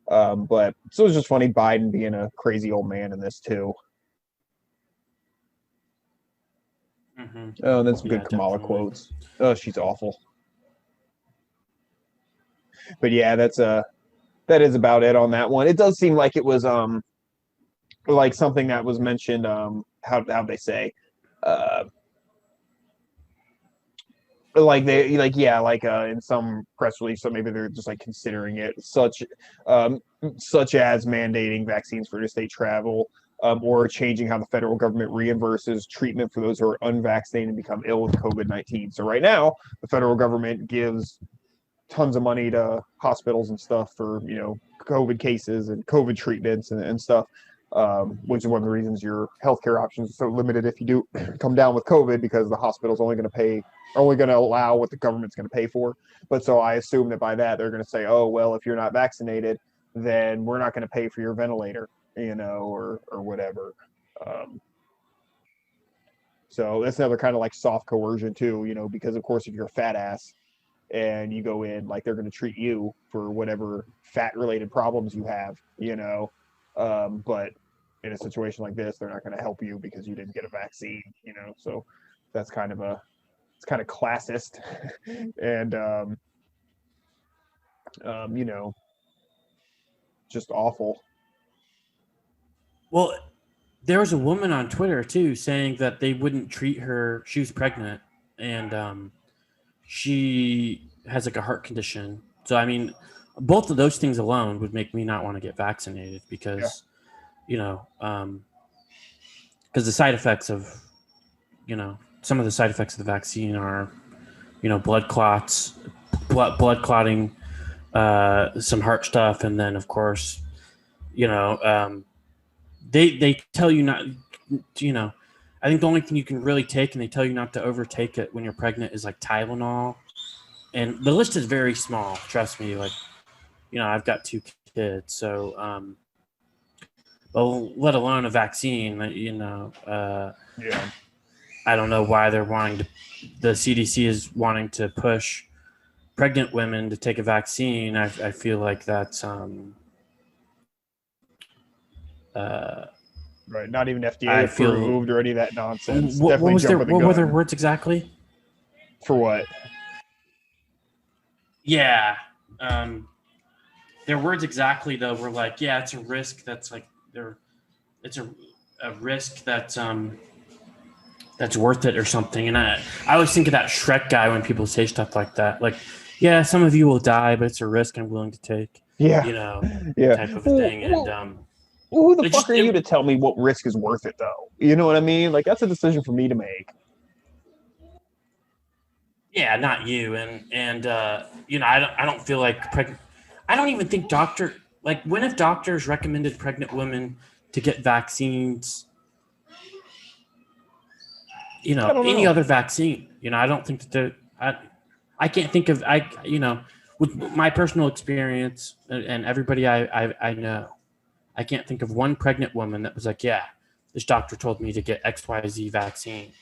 But so it's just funny Biden being a crazy old man in this, too.
Mm-hmm.
Oh, and then some good Kamala
definitely.
quotes. Oh, she's awful. But yeah, that is about it on that one. It does seem like it was like something that was mentioned, how they say, in some press release, so maybe they're just like considering it, such as mandating vaccines for interstate travel, or changing how the federal government reimburses treatment for those who are unvaccinated and become ill with COVID-19. So right now, the federal government gives tons of money to hospitals and stuff for, COVID cases and COVID treatments and stuff, which is one of the reasons your healthcare options are so limited if you do come down with COVID, because the hospital's only going to allow what the government's going to pay for. But so I assume that by that, they're going to say, oh, well, if you're not vaccinated, then we're not going to pay for your ventilator, or whatever. So that's another kind of like soft coercion too, because of course, if you're a fat ass and you go in, like they're going to treat you for whatever fat related problems you have, but in a situation like this, they're not going to help you because you didn't get a vaccine, so that's kind of classist and, just awful.
Well, there was a woman on Twitter too saying that they wouldn't treat her. She was pregnant and she has like a heart condition. So, I mean, both of those things alone would make me not want to get vaccinated because, because the side effects of, some of the side effects of the vaccine are, blood clots, blood clotting, some heart stuff. And then of course, they tell you not, I think the only thing you can really take, and they tell you not to overtake it when you're pregnant, is like Tylenol. And the list is very small. Trust me. Like, I've got 2 kids, so, well, let alone a vaccine, I don't know why they're the CDC is wanting to push pregnant women to take a vaccine. I feel like that's,
right, not even FDA approved or any of that nonsense.
What were their words exactly?
For what?
Yeah, their words exactly though were like, yeah, it's a risk that's like it's a risk that's that's worth it or something. And I always think of that Shrek guy when people say stuff like that. Like, yeah, some of you will die, but it's a risk I'm willing to take.
Yeah.
You know,
Yeah.
type of a thing. And
Well, who the
it
fuck
just
are you to tell me what risk is worth it, though? You know what I mean? Like, that's a decision for me to make.
yeah, not you. And you know, I don't feel like I don't even think when have doctors recommended pregnant women to get vaccines? You
I
know,
don't
any
know.
other vaccine. You know, I don't think that I can't think of you know, with my personal experience and everybody I know, I can't think of one pregnant woman that was like, yeah, this doctor told me to get XYZ vaccine.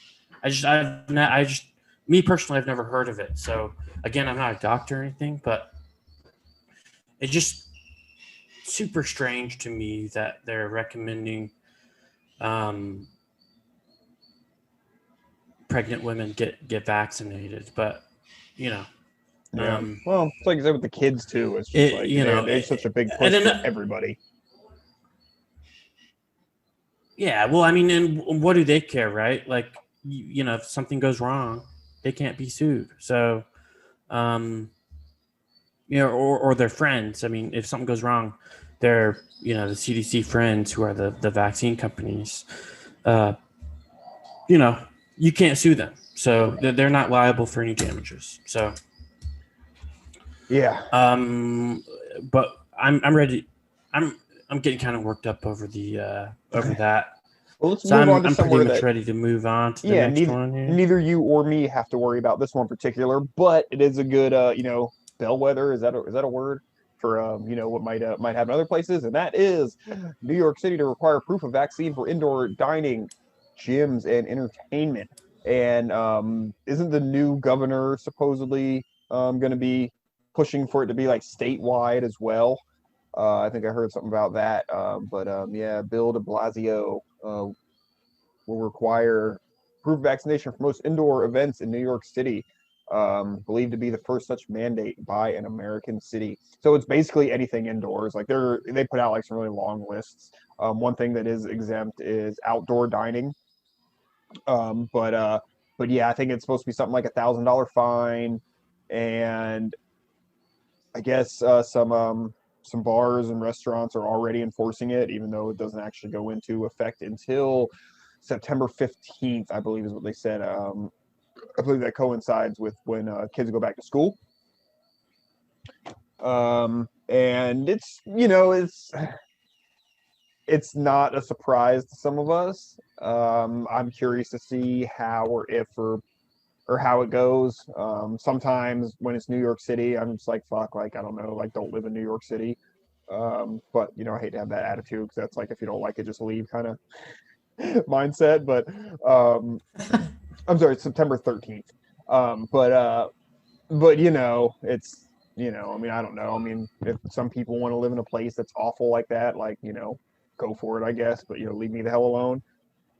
I just me personally, I've never heard of it. So again, I'm not a doctor or anything, but it's just super strange to me that they're recommending pregnant women get vaccinated. But you know,
Yeah. Well, it's like I said with the kids too. It's just like
you know,
it's such a big
and
push
then,
for everybody.
yeah. Well, I mean, and what do they care, right? Like, you know, if something goes wrong, they can't be sued. So, you know, or their friends. I mean, if something goes wrong, they're, you know, the CDC friends who are the vaccine companies. You know, you can't sue them, so they're not liable for any damages. So,
Yeah.
but I'm ready. I'm getting kind of worked up over that.
Well, let's
So
move on to
I'm pretty
somewhere
much
that
ready to move on to the next one here.
neither you or me have to worry about this one particular, but it is a good bellwether. Is that a word for what might happen other places? And that is New York City to require proof of vaccine for indoor dining, gyms, and entertainment. And isn't the new governor supposedly going to be pushing for it to be like statewide as well? I think I heard something about that. But yeah, Bill de Blasio will require proof of vaccination for most indoor events in New York City, believed to be the first such mandate by an American city. So it's basically anything indoors. Like they put out like some really long lists. One thing that is exempt is outdoor dining. But yeah, I think it's supposed to be something like $1,000 fine, and I guess some bars and restaurants are already enforcing it, even though it doesn't actually go into effect until September 15th, I believe is what they said. I believe that coincides with when kids go back to school. And it's not a surprise to some of us. I'm curious to see how or if or how it goes. Sometimes when it's New York City, I'm just like, fuck, like, I don't know, like, don't live in New York City. But, I hate to have that attitude because that's like, if you don't like it, just leave kind of mindset. But I'm sorry, it's September 13th. But, it's, I mean, I don't know. I mean, if some people want to live in a place that's awful like that, like, go for it, I guess. But, leave me the hell alone.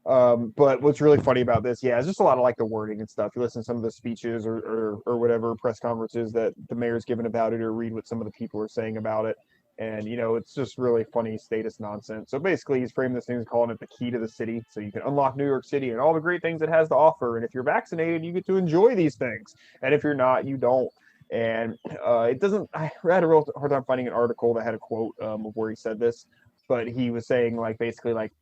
But what's really funny about this, yeah, it's just a lot of like the wording and stuff. You listen to some of the speeches or whatever press conferences that the mayor's given about it, or read what some of the people are saying about it. And, it's just really funny status nonsense. So basically, he's framed this thing as calling it the key to the city. So you can unlock New York City and all the great things it has to offer. And if you're vaccinated, you get to enjoy these things. And if you're not, you don't. And it doesn't, I had a real hard time finding an article that had a quote of where he said this. But he was saying, like, basically, like,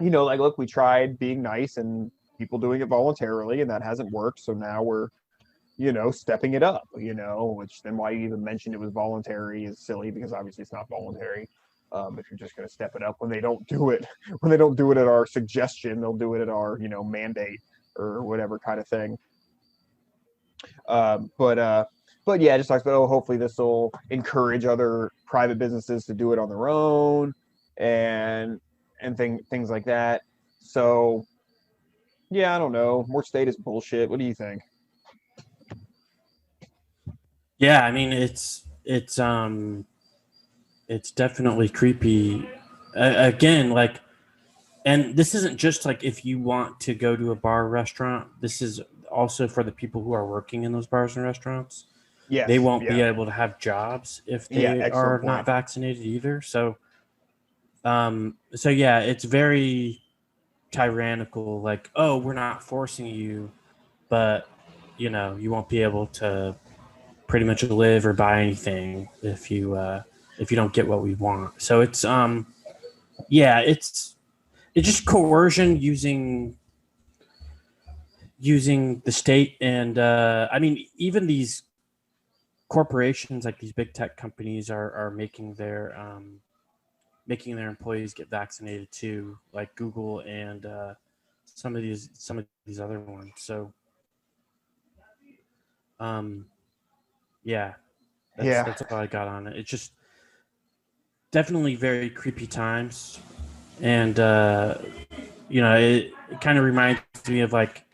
like, look, we tried being nice and people doing it voluntarily, and that hasn't worked. So now we're, stepping it up, which then why you even mentioned it was voluntary is silly because obviously it's not voluntary. If you're just going to step it up when they don't do it, at our suggestion, they'll do it at our, mandate or whatever kind of thing. But yeah, just talks about, hopefully this will encourage other private businesses to do it on their own and things like that. So yeah, I don't know. More status bullshit. What do you think?
Yeah, I mean it's definitely creepy. Again, like, and this isn't just like if you want to go to a bar or restaurant. This is also for the people who are working in those bars and restaurants.
Yes,
they won't be able to have jobs if they are
point.
not vaccinated either. So, so yeah, it's very tyrannical, like, oh, we're not forcing you, but you know, you won't be able to pretty much live or buy anything if you don't get what we want. So it's yeah, it's just coercion using the state, and I mean, even these corporations, like these big tech companies, are making their employees get vaccinated too, like Google and some of these other ones. So yeah,
Yeah.
that's all I got on it. It's just definitely very creepy times, and you know, it kind of reminds me of, like,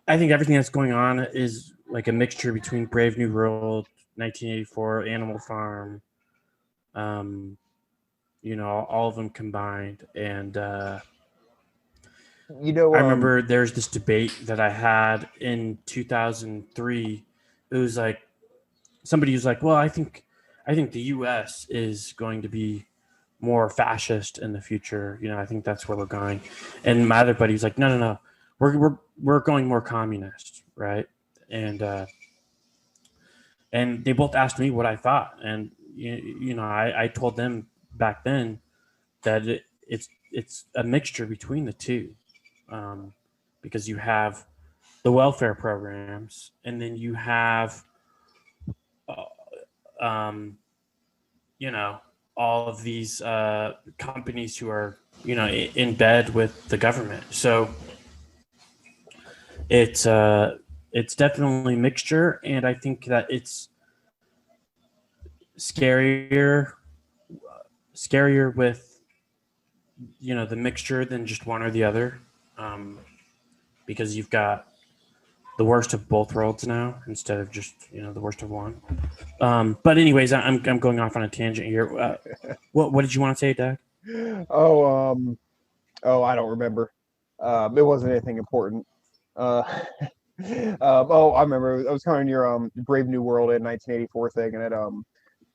I think everything that's going on is like a mixture between Brave New World, 1984, Animal Farm, you know, all of them combined. And
You know,
I remember there's this debate that I had in 2003. It was like somebody was like, "Well, I think the U.S. is going to be more fascist in the future. You know, I think that's where we're going." And my other buddy was like, "No, we're going more communist, right?" And they both asked me what I thought, and you know, I told them back then that it's a mixture between the two, because you have the welfare programs, and then you have, um, you know, all of these companies who are, you know, in bed with the government. So it's definitely mixture, and I think that it's scarier with, you know, the mixture than just one or the other, because you've got the worst of both worlds now instead of just, you know, the worst of one. But anyways, I'm going off on a tangent here. What did you want to say, Dag?
I don't remember. It wasn't anything important. Uh, I remember. I was kind of your Brave New World in 1984 thing, and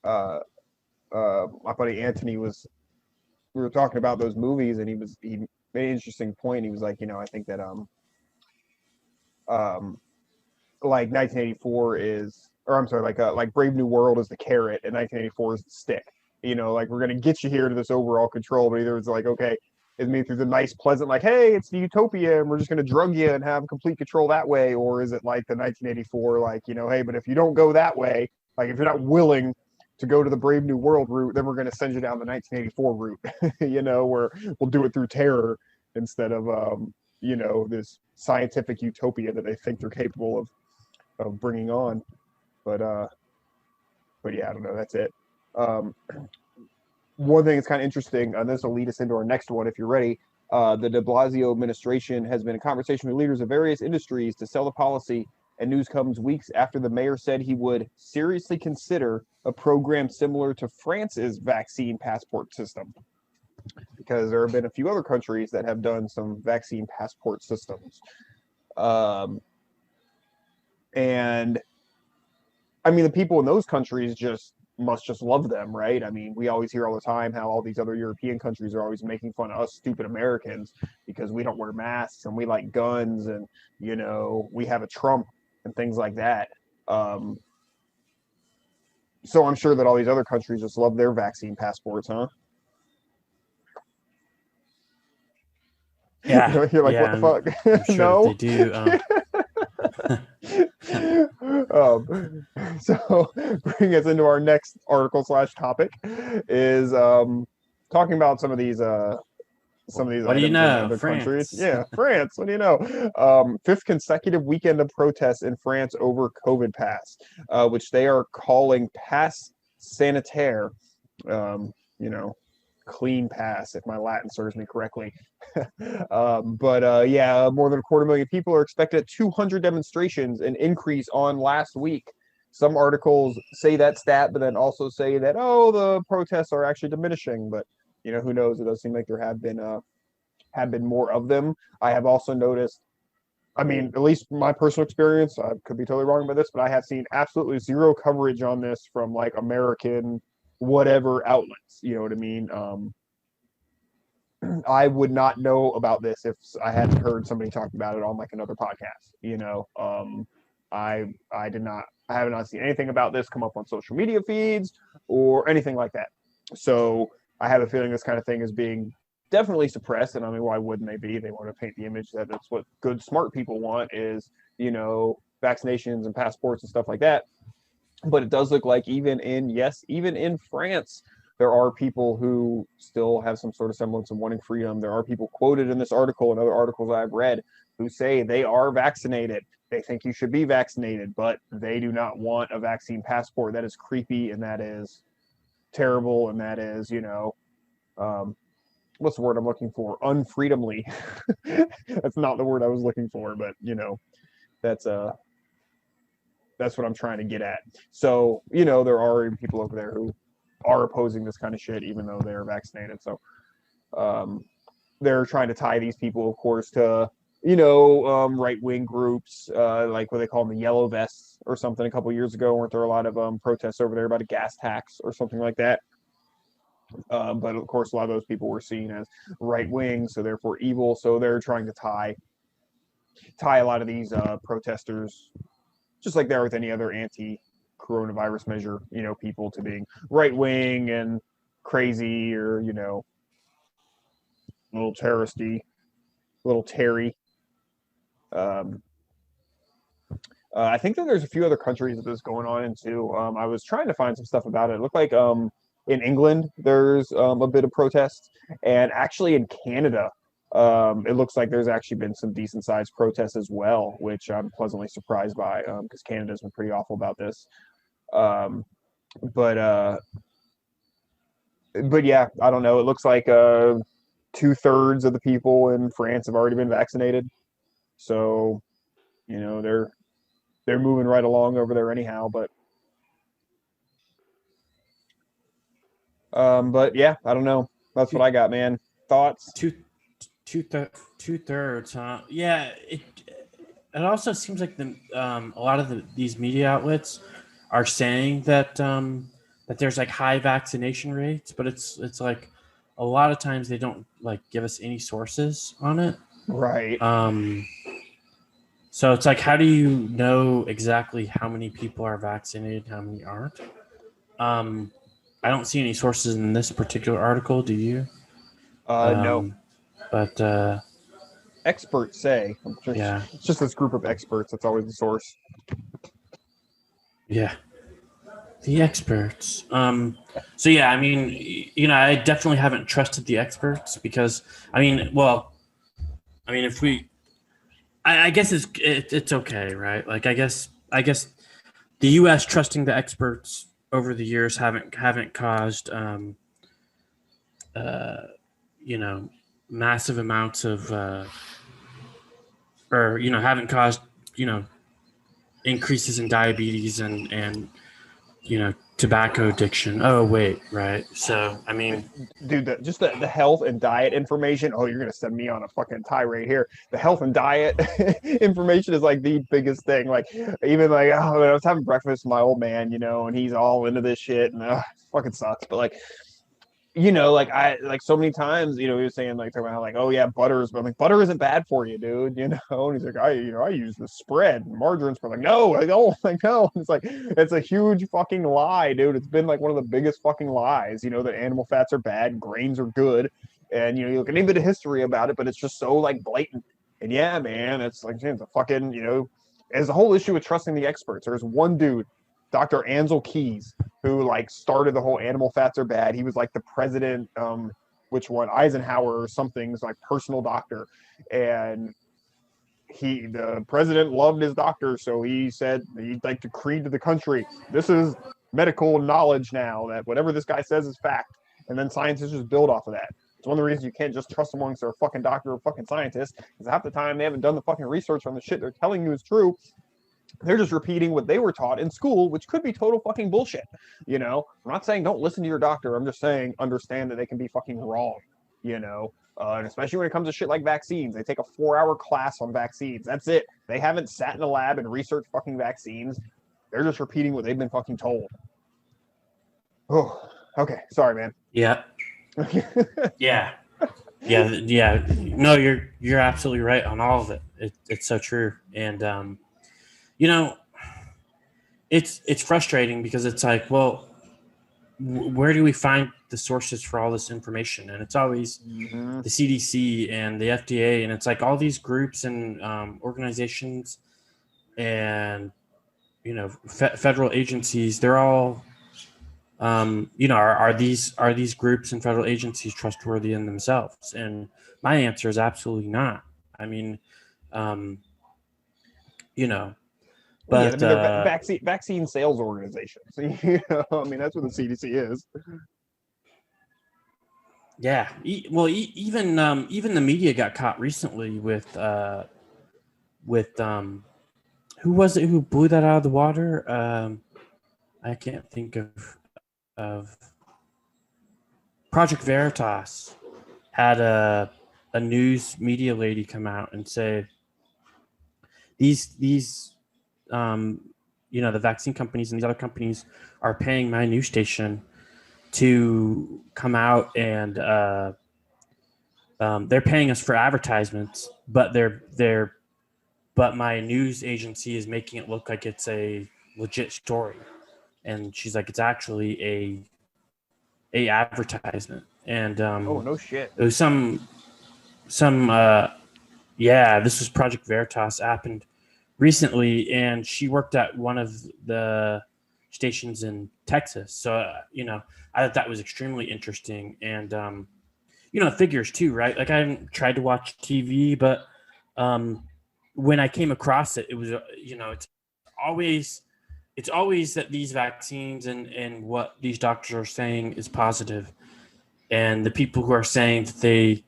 uh, my buddy Anthony we were talking about those movies, and he made an interesting point. He was like, you know, I think that like 1984 is, or I'm sorry, like Brave New World is the carrot, and 1984 is the stick. You know, like, we're gonna get you here to this overall control, but either it's like, okay, is me through the nice, pleasant, like, hey, it's the utopia, and we're just gonna drug you and have complete control that way, or is it like the 1984, like, you know, hey, but if you don't go that way, like, if you're not willing to go to the Brave New World route, then we're gonna send you down the 1984 route, you know, where we'll do it through terror instead of you know, this scientific utopia that they think they're capable of bringing on. But yeah, I don't know. That's it. One thing that's kind of interesting, and this will lead us into our next one if you're ready. The de Blasio administration has been in conversation with leaders of various industries to sell the policy, and news comes weeks after the mayor said he would seriously consider a program similar to France's vaccine passport system, because there have been a few other countries that have done some vaccine passport systems. And I mean, the people in those countries must just love them, right? I mean, we always hear all the time how all these other European countries are always making fun of us stupid Americans because we don't wear masks and we like guns, and, you know, we have a Trump and things like that. So I'm sure that all these other countries just love their vaccine passports, huh?
Yeah,
You're like,
yeah,
what the fuck?
I'm sure
No.
that they do.
So bring us into our next article / topic is talking about some of these
What do you
items in
know,
other countries.
France?
Yeah, France. What do you know? Fifth consecutive weekend of protests in France over COVID pass, which they are calling pass sanitaire. You know, clean pass, if my Latin serves me correctly. But yeah, more than 250,000 people are expected at 200 demonstrations, an increase on last week. Some articles say that stat, but then also say that, oh, the protests are actually diminishing. But, you know, who knows? It does seem like there have been more of them. I have also noticed, I mean, at least my personal experience, I could be totally wrong about this, but I have seen absolutely zero coverage on this from like American whatever outlets. You know what I mean? I would not know about this if I hadn't heard somebody talk about it on like another podcast. I have not seen anything about this come up on social media feeds or anything like that. So I have a feeling this kind of thing is being definitely suppressed. And I mean, why wouldn't they be? They want to paint the image that that's what good, smart people want is, vaccinations and passports and stuff like that. But it does look like even in France, there are people who still have some sort of semblance of wanting freedom. There are people quoted in this article and other articles I've read who say they are vaccinated. They think you should be vaccinated, but they do not want a vaccine passport. That is creepy and that is terrible. And that is, what's the word I'm looking for? Unfreedomly. That's not the word I was looking for, but that's what I'm trying to get at. So, there are people over there who are opposing this kind of shit, even though they're vaccinated. So they're trying to tie these people, of course, to, right-wing groups, like what they call them, the yellow vests or something. A couple of years ago, weren't there a lot of protests over there about a gas tax or something like that? But of course, a lot of those people were seen as right-wing, so therefore evil. So they're trying to tie a lot of these protesters, just like they are with any other anti-coronavirus measure, people to being right-wing and crazy or, a little terroristy, little Terry. I think that there's a few other countries that this is going on in too. I was trying to find some stuff about it. It looked like in England there's a bit of protest, and actually in Canada, it looks like there's actually been some decent sized protests as well, which I'm pleasantly surprised by because Canada's been pretty awful about this. But yeah, I don't know. It looks like 2/3 of the people in France have already been vaccinated. So, they're moving right along over there anyhow. But yeah, I don't know. That's what I got, man. Thoughts?
Two-thirds, huh? Yeah, it also seems like a lot of these media outlets are saying that that there's like high vaccination rates, but it's like a lot of times they don't like give us any sources on it.
Right.
So it's like, how do you know exactly how many people are vaccinated, how many aren't? I don't see any sources in this particular article. Do you?
No.
But
experts say.
Yeah.
It's just this group of experts. That's always the source.
Yeah. The experts. So yeah, I mean, I definitely haven't trusted the experts because, if we, I guess it's okay, right? Like, I guess the U.S. trusting the experts over the years haven't caused, massive amounts of, haven't caused, increases in diabetes and tobacco addiction. Oh, wait, right. So, I mean,
dude, just the health and diet information. Oh, you're going to send me on a fucking tirade here. The health and diet information is like the biggest thing. Like, even like, I was having breakfast with my old man, and he's all into this shit and it fucking sucks. But like, so many times, he was saying like, talking about how like, oh yeah, butters, but I'm like, butter isn't bad for you, dude, and he's like, I use the spread, margarine spread, like, no, I don't, like, no, it's like, it's a huge fucking lie, dude. It's been like one of the biggest fucking lies, that animal fats are bad, grains are good, and you look at any bit of history about it, but it's just so like blatant. And yeah, man, it's like, it's a fucking, there's a whole issue with trusting the experts. There's one dude, Dr. Ansel Keys, who like started the whole animal fats are bad. He was like the president, Eisenhower or something's like personal doctor. And the president loved his doctor. So he said, he like decreed to the country, this is medical knowledge now, that whatever this guy says is fact. And then scientists just build off of that. It's one of the reasons you can't just trust them amongst their fucking doctor or fucking scientist, because half the time they haven't done the fucking research on the shit they're telling you is true. They're just repeating what they were taught in school, which could be total fucking bullshit. I'm not saying don't listen to your doctor. I'm just saying understand that they can be fucking wrong, and especially when it comes to shit like vaccines. They take a 4-hour class on vaccines. That's it. They haven't sat in a lab and researched fucking vaccines. They're just repeating what they've been fucking told. Oh, okay. Sorry, man.
Yeah. Yeah. Yeah. No, you're absolutely right on all of it. It's so true. And you know, it's frustrating because it's like, well, where do we find the sources for all this information? And it's always
Mhm.
the CDC and the FDA, and it's like all these groups and organizations and federal agencies. They're all are these groups and federal agencies trustworthy in themselves? And my answer is absolutely not. I mean, um, you know,
Well, yeah, I
but
mean, they're vaccine sales organizations. I mean, that's what the CDC is.
yeah, even the media got caught recently with who was it who blew that out of the water? I can't think of Project Veritas had a news media lady come out and say these the vaccine companies and these other companies are paying my news station to come out and they're paying us for advertisements, but but my news agency is making it look like it's a legit story. And she's like, it's actually a advertisement. And
Oh, no shit.
it was some this was Project Veritas, happened recently, and she worked at one of the stations in Texas. So I thought that was extremely interesting. And figures too, right? Like, I haven't tried to watch TV, but when I came across it, it was always it's always that these vaccines and what these doctors are saying is positive, and the people who are saying that they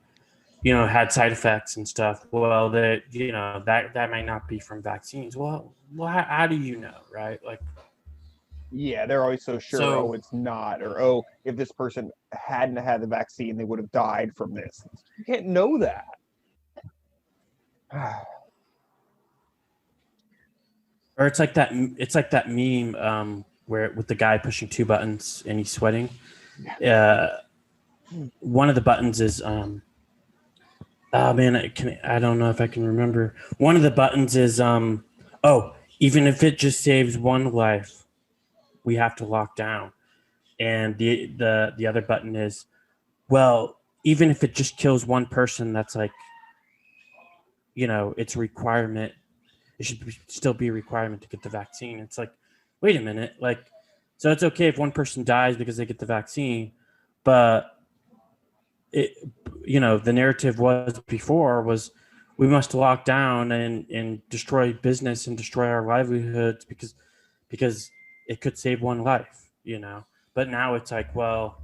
had side effects and stuff, well, that that might not be from vaccines. Well, how do you know, right? Like,
Yeah, they're always so sure.
So-
It's not, or oh, if this person hadn't had the vaccine, they would have died from this. You can't know that.
or it's like that meme where with the guy pushing two buttons and he's sweating. One of the buttons is oh man, I don't know if I can remember. One of the buttons is even if it just saves one life, we have to lock down. And the other button is, well, even if it just kills one person, that's like, it's a requirement. It should still be a requirement to get the vaccine. It's like, wait a minute, like, so it's okay if one person dies because they get the vaccine, but the narrative was we must lock down and destroy business and destroy our livelihoods because it could save one life, but now it's like, well,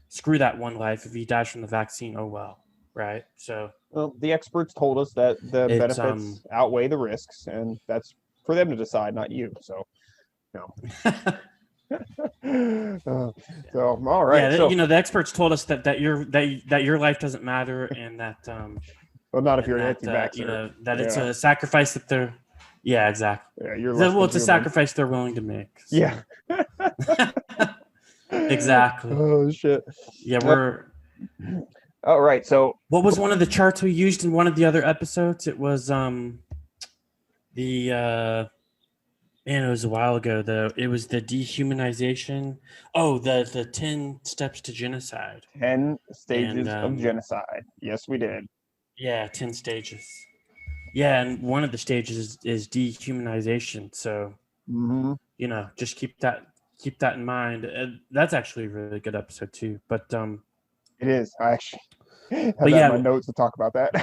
screw that one life. If he dies from the vaccine, oh well, right? So,
well, the experts told us that the benefits outweigh the risks, and that's for them to decide, not you. So, so all right.
Yeah, the experts told us that your life doesn't matter, and that
well, not if you're an anti-vaxxer.
That it's a sacrifice that they're. Yeah, exactly.
Yeah,
it's a sacrifice they're willing to make. So.
Yeah.
Exactly.
Oh shit.
Yeah, we're.
All right. So,
what was one of the charts we used in one of the other episodes? It was it was a while ago though. It was the dehumanization. Oh, the 10 steps to genocide.
10 stages of genocide. Yes, we did.
Yeah, 10 stages. Yeah, and one of the stages is dehumanization. So, just keep that in mind. That's actually a really good episode too. But
it is. I actually have my notes to talk about that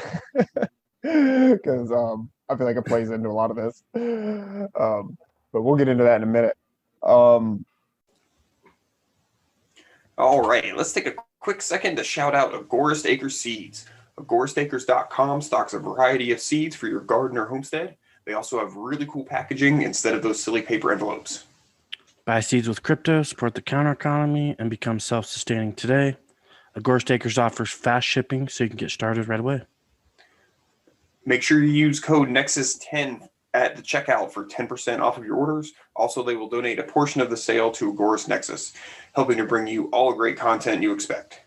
because I feel like it plays into a lot of this. But we'll get into that in a minute.
All right, let's take a quick second to shout out Agorist Acres Seeds. AgoristAcres.com stocks a variety of seeds for your garden or homestead. They also have really cool packaging instead of those silly paper envelopes.
Buy seeds with crypto, support the counter economy, and become self-sustaining today. Agorist Acres offers fast shipping so you can get started right away.
Make sure you use code Nexus10 at the checkout for 10% off of your orders. Also, they will donate a portion of the sale to Agorist Nexus, helping to bring you all the great content you expect.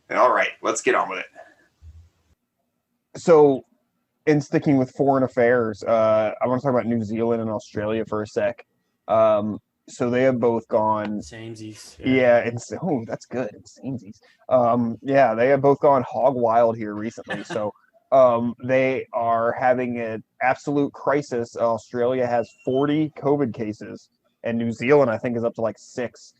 And all right, let's get on with it.
So, in sticking with foreign affairs, I want to talk about New Zealand and Australia for a sec. So they have both gone.
Samesies.
Yeah, oh, that's good. Insanesies. Yeah, they have both gone hog wild here recently. So, they are having an absolute crisis. Australia has 40 COVID cases, and New Zealand, I think, is up to like 6.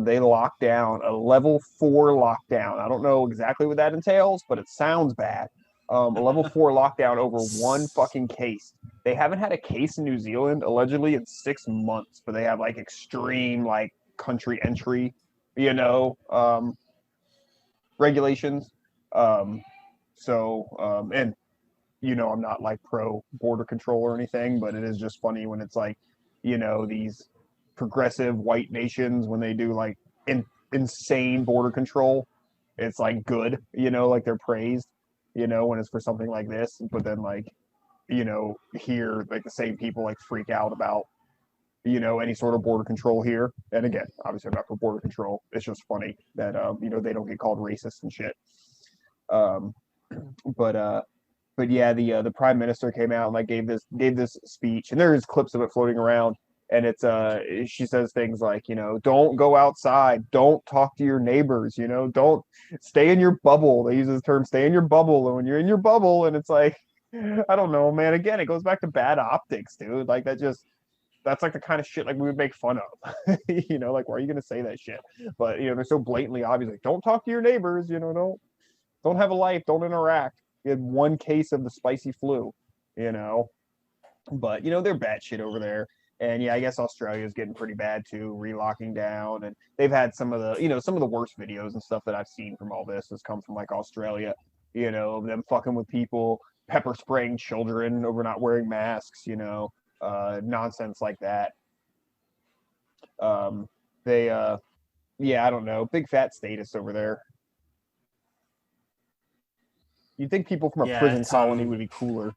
They locked down a level 4 lockdown. I don't know exactly what that entails, but it sounds bad. A level 4 lockdown over one fucking case. They haven't had a case in New Zealand allegedly in 6 months, but they have like extreme like country entry, regulations. Um, and I'm not like pro border control or anything, but it is just funny when it's like, these progressive white nations when they do like insane border control, it's like good, like they're praised, when it's for something like this. But then like, here like the same people like freak out about any sort of border control here. And again, obviously I'm not for border control. It's just funny that they don't get called racist and shit. Um, but yeah, the prime minister came out and like gave this speech, and there's clips of it floating around, and it's she says things like, don't go outside, don't talk to your neighbors, don't stay in your bubble. They use this term, stay in your bubble, and when you're in your bubble, and it's like, I don't know, man. Again, it goes back to bad optics, dude. Like that's like the kind of shit like we would make fun of. Like, why are you gonna say that shit? But they're so blatantly obvious, like, don't talk to your neighbors, don't have a life, don't interact. We had one case of the spicy flu, but they're batshit over there. And yeah, I guess Australia is getting pretty bad too, relocking down, and they've had some of the worst videos and stuff that I've seen from all this has come from like Australia, them fucking with people, pepper spraying children over not wearing masks, nonsense like that. Yeah, I don't know, big fat status over there. You'd think people from a prison colony would be cooler.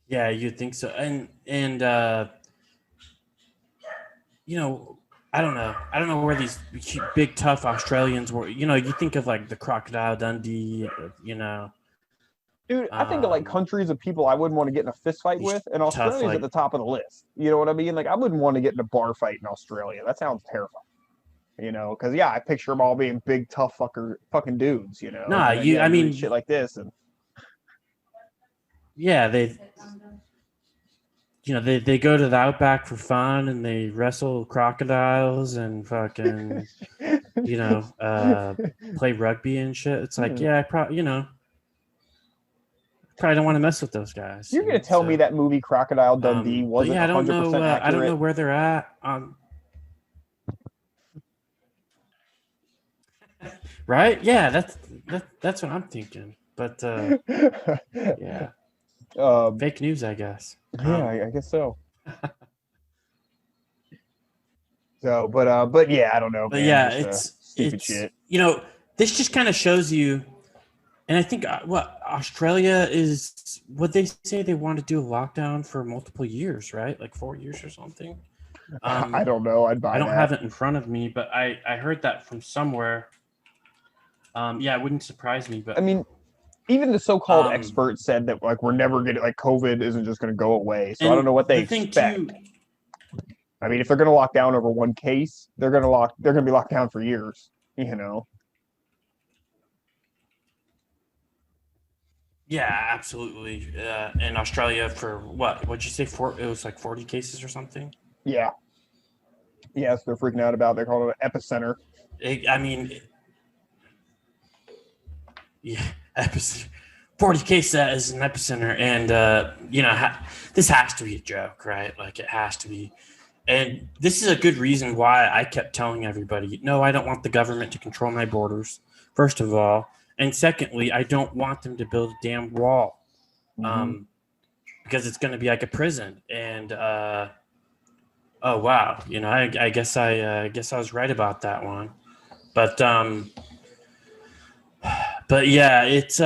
Yeah, you'd think so. And I don't know where these big tough Australians were. You think of like the Crocodile Dundee,
Dude, I think of like countries of people I wouldn't want to get in a fist fight with, and Australia's at the top of the list. You know what I mean? Like, I wouldn't want to get in a bar fight in Australia. That sounds terrifying. Because yeah, I picture them all being big, tough fucking dudes.
Nah,
then,
I mean,
shit like this, and
yeah, they go to the outback for fun, and they wrestle crocodiles and fucking play rugby and shit. It's like, yeah, I probably don't want to mess with those guys.
You're gonna tell me that movie Crocodile Dundee wasn't 100% accurate?
I don't know where they're at. Right? Yeah, that's what I'm thinking. But yeah, fake news, I guess.
Yeah, I guess so. So, but yeah, I don't know.
But
man,
yeah,
just, stupid shit.
This just kind of shows you, and I think what Australia is, what they say they want to do a lockdown for multiple years, right? Like 4 years or something.
I don't know. I don't
have it in front of me, but I heard that from somewhere. Yeah, it wouldn't surprise me, but
I mean, even the so-called experts said that like we're never gonna, like, COVID isn't just gonna go away. So I don't know what they expect. I mean, if they're gonna lock down over one case, they're gonna be locked down for years.
Yeah, absolutely. In Australia, for what'd you say? It was like 40 cases or something.
Yeah. Yes, they're freaking out about. They're calling it an epicenter.
Yeah, 40 cases is an epicenter, and this has to be a joke, right? Like, it has to be. And this is a good reason why I kept telling everybody, no, I don't want the government to control my borders, first of all. And secondly, I don't want them to build a damn wall, because it's going to be like a prison. And oh wow, I guess I was right about that one. But yeah, it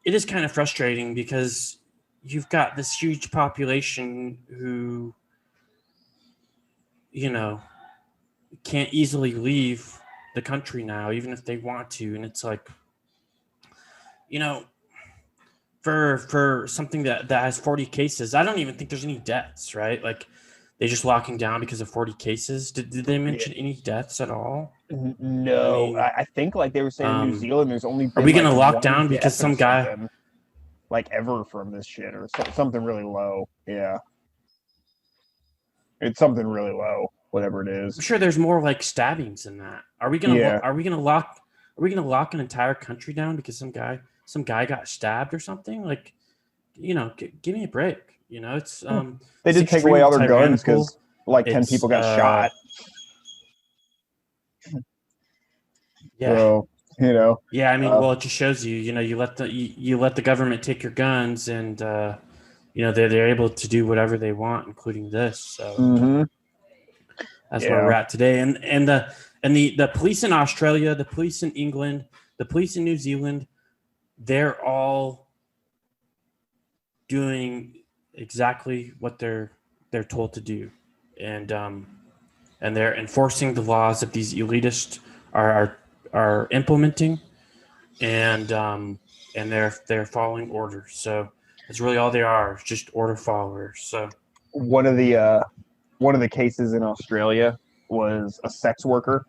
is kind of frustrating because you've got this huge population who can't easily leave the country now, even if they want to. And it's like, you know, for something that has 40 cases, I don't even think there's any deaths, right? Like they just locking down because of 40 cases. Did they mention any deaths at all?
No, I think like they were saying in New Zealand, there's only been,
are we gonna
like,
lock
one
down because
death
some
or
guy?
something, like ever from this shit or something really low. Yeah, it's something really low, whatever it is.
I'm sure there's more like stabbings than that. Are we gonna lock an entire country down because some guy got stabbed or something? Like, you know, give me a break. You know, it's
They
it's
did take away all their guns
tyrannical.
because like 10 people got shot.
Yeah.
So, you know.
Yeah, I mean, well, it just shows you, you know, you let the government take your guns, and you know, they're able to do whatever they want, including this. So that's where we're at today. And the police in Australia, the police in England, the police in New Zealand, they're all doing exactly what they're told to do, and they're enforcing the laws that these elitists are implementing, and they're following orders. So that's really all they are, just order followers. So
one of the cases in Australia was a sex worker,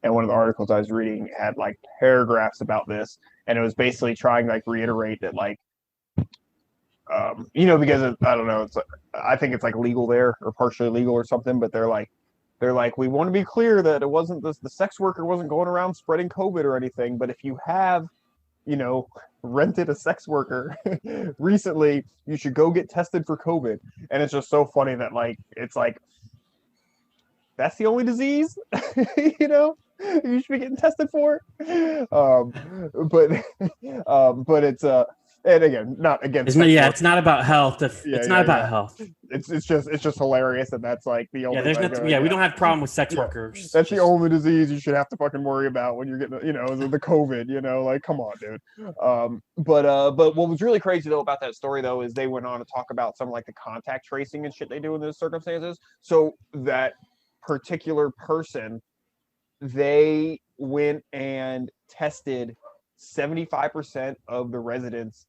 and one of the articles I was reading had like paragraphs about this, and it was basically trying to like reiterate that like you know, because I don't know, I think it's like legal there or partially legal or something, but they're like we want to be clear that it wasn't the sex worker wasn't going around spreading COVID or anything, but if you have, you know, rented a sex worker recently, you should go get tested for COVID. And it's just so funny that like it's like that's the only disease, you know, you should be getting tested for. But it's and again, not against.
It's not about health. It's not about health.
It's just hilarious that that's like the only.
Yeah, there's nothing. We don't have a problem with sex workers.
That's the only disease you should have to fucking worry about when you're getting, you know, the COVID. You know, like come on, dude. But what was really crazy though about that story though is they went on to talk about some like the contact tracing and shit they do in those circumstances. So that particular person, they went and tested 75% of the residents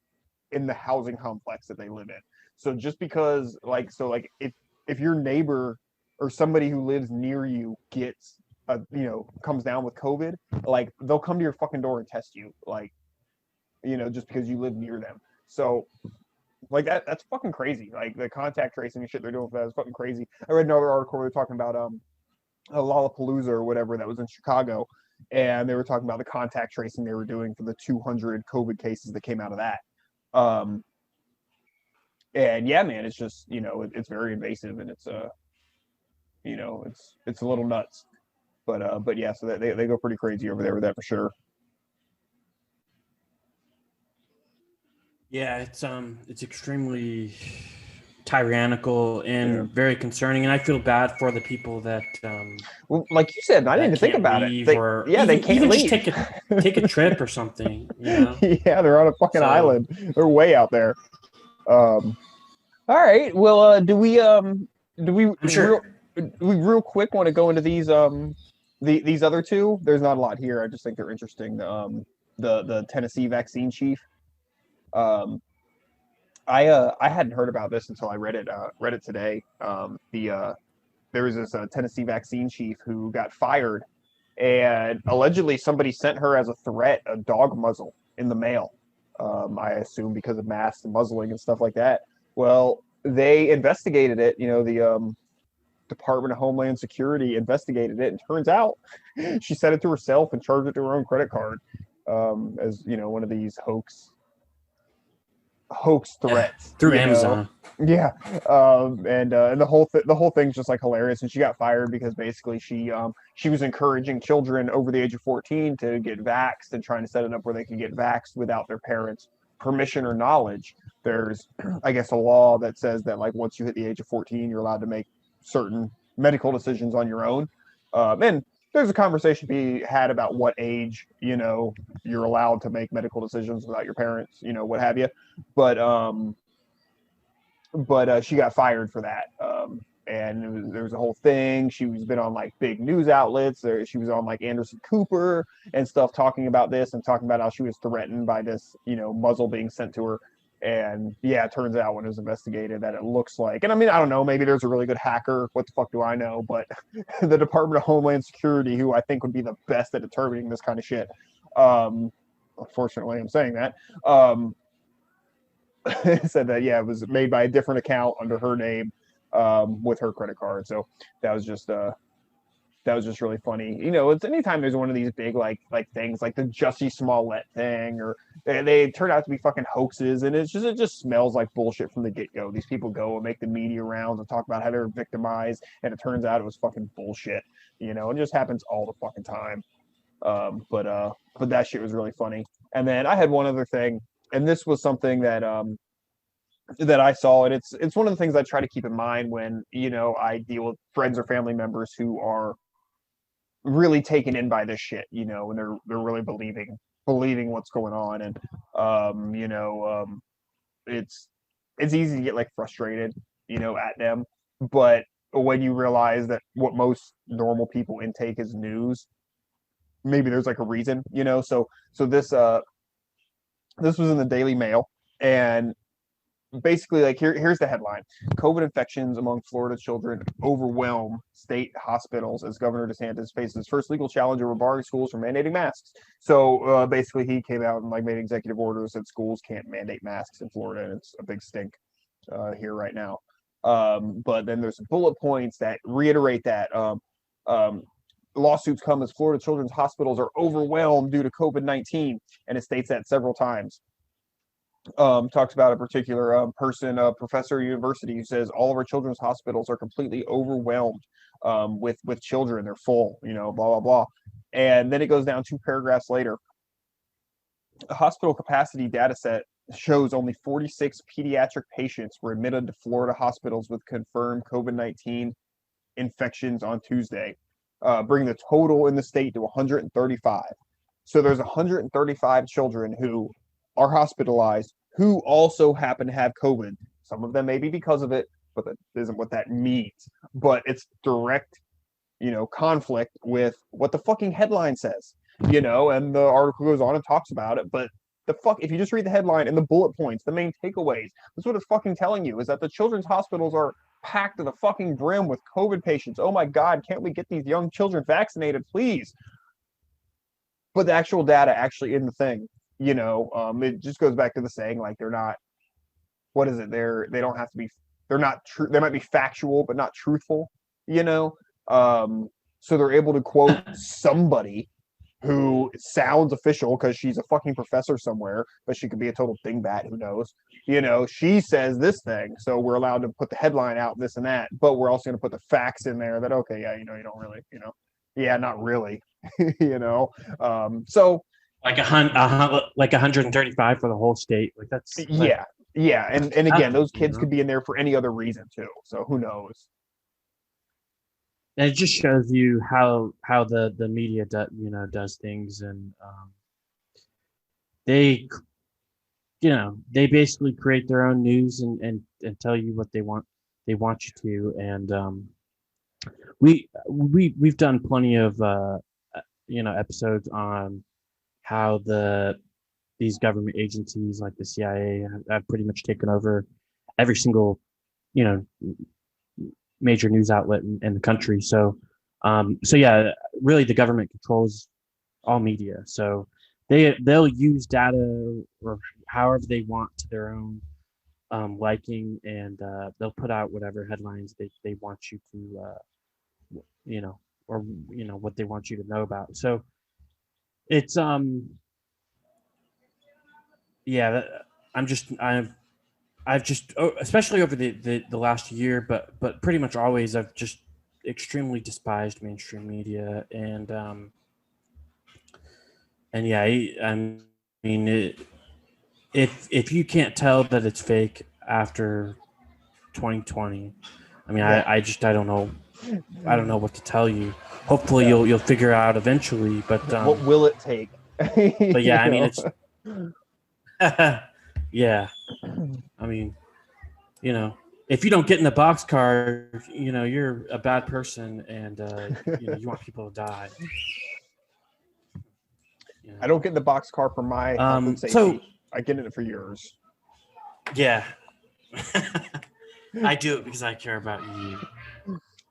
in the housing complex that they live in. So just because like if your neighbor or somebody who lives near you gets you know, comes down with COVID, like they'll come to your fucking door and test you, like, you know, just because you live near them. So like that's fucking crazy. Like the contact tracing and shit they're doing for that is fucking crazy. I read another article where they're talking about a Lollapalooza or whatever that was in Chicago, and they were talking about the contact tracing they were doing for the 200 COVID cases that came out of that. And yeah, man, it's just, you know, it's very invasive, and it's you know, it's a little nuts, but yeah, so they go pretty crazy over there with that for sure.
Yeah, it's extremely tyrannical and very concerning, and I feel bad for the people that
well, like you said, I didn't even think about it. They can't
even
leave.
Just take a trip or something, you know?
Yeah, they're on a fucking island. They're way out there. All right. Well, do we real quick want to go into these these other two? There's not a lot here. I just think they're interesting. The Tennessee vaccine chief. I hadn't heard about this until I read it today. There was this Tennessee vaccine chief who got fired, and allegedly somebody sent her as a threat a dog muzzle in the mail. I assume because of mass muzzling and stuff like that. Well, they investigated it. You know, the Department of Homeland Security investigated it, and turns out she sent it to herself and charged it to her own credit card, as you know, one of these hoax threats
through Amazon.
Yeah, and the whole thing's just like hilarious. And she got fired because basically she was encouraging children over the age of 14 to get vaxxed and trying to set it up where they could get vaxxed without their parents' permission or knowledge. There's, I guess, a law that says that like once you hit the age of 14, you're allowed to make certain medical decisions on your own. And there's a conversation to be had about what age, you know, you're allowed to make medical decisions without your parents, you know, what have you. But she got fired for that. and there was a whole thing. She was been on like big news outlets. She was on like Anderson Cooper and stuff talking about this and talking about how she was threatened by this, muzzle being sent to her. And yeah, it turns out when it was investigated that it looks like, and I mean, I don't know, maybe there's a really good hacker. What the fuck do I know? But the Department of Homeland Security, who I think would be the best at determining this kind of shit. Unfortunately, I'm saying that. Said that, yeah, it was made by a different account under her name, with her credit card. So that was just really funny. It's anytime there's one of these big like things like the Jussie Smollett thing, or they turn out to be fucking hoaxes, and it just smells like bullshit from the get-go. These people go and make the media rounds and talk about how they're victimized, and it turns out it was fucking bullshit. It just happens all the fucking time. But that shit was really funny. And then I had one other thing, and this was something that I saw, and it's one of the things I try to keep in mind when I deal with friends or family members who are really taken in by this shit, and they're really believing what's going on, and it's easy to get like frustrated, at them, but when you realize that what most normal people intake is news, maybe there's like a reason, so this was in the Daily Mail, and basically, like here's the headline: COVID infections among Florida children overwhelm state hospitals as Governor DeSantis faces his first legal challenge over barring schools from mandating masks. So basically, he came out and like made executive orders that schools can't mandate masks in Florida, and it's a big stink here right now. But then there's bullet points that reiterate that lawsuits come as Florida children's hospitals are overwhelmed due to COVID-19, and it states that several times. Talks about a particular person, a professor at university, who says all of our children's hospitals are completely overwhelmed with children. They're full, blah, blah, blah. And then it goes down 2 paragraphs later. A hospital capacity data set shows only 46 pediatric patients were admitted to Florida hospitals with confirmed COVID-19 infections on Tuesday, bringing the total in the state to 135. So there's 135 children who are hospitalized who also happen to have COVID. Some of them maybe because of it, but that isn't what that means. But it's direct, conflict with what the fucking headline says, and the article goes on and talks about it. But if you just read the headline and the bullet points, the main takeaways, that's what it's fucking telling you, is that the children's hospitals are packed to the fucking brim with COVID patients. Oh my God, can't we get these young children vaccinated, please? But the actual data actually in the thing, it just goes back to the saying, like, they're not, what is it? They don't have to be, they're not true. They might be factual, but not truthful, so they're able to quote somebody who sounds official because she's a fucking professor somewhere, but she could be a total dingbat, who knows? She says this thing, so we're allowed to put the headline out, this and that, but we're also going to put the facts in there that, okay, yeah, you don't really, yeah, not really, so
like 135 for the whole state, like that's like,
yeah, and again, those kids could be in there for any other reason too, so who knows?
And it just shows you how the media does things, and they basically create their own news and tell you what they want you to, and we've done plenty of episodes on how these government agencies like the CIA have pretty much taken over every single major news outlet in the country. So yeah, really the government controls all media. So they'll use data or however they want to their own liking, and they'll put out whatever headlines they want you to or what they want you to know about. So it's yeah, I've just, especially over the last year, but pretty much always, I've just extremely despised mainstream media, and yeah, I mean, if you can't tell that it's fake after 2020, I mean, I don't know what to tell you. Hopefully, you'll figure out eventually, but
what will it take?
But yeah, I mean, it's yeah. I mean, if you don't get in the boxcar, you're a bad person, and you want people to die.
I don't get in the boxcar for my health and safety.
So
I get in it for yours.
yeah, I do it because I care about you.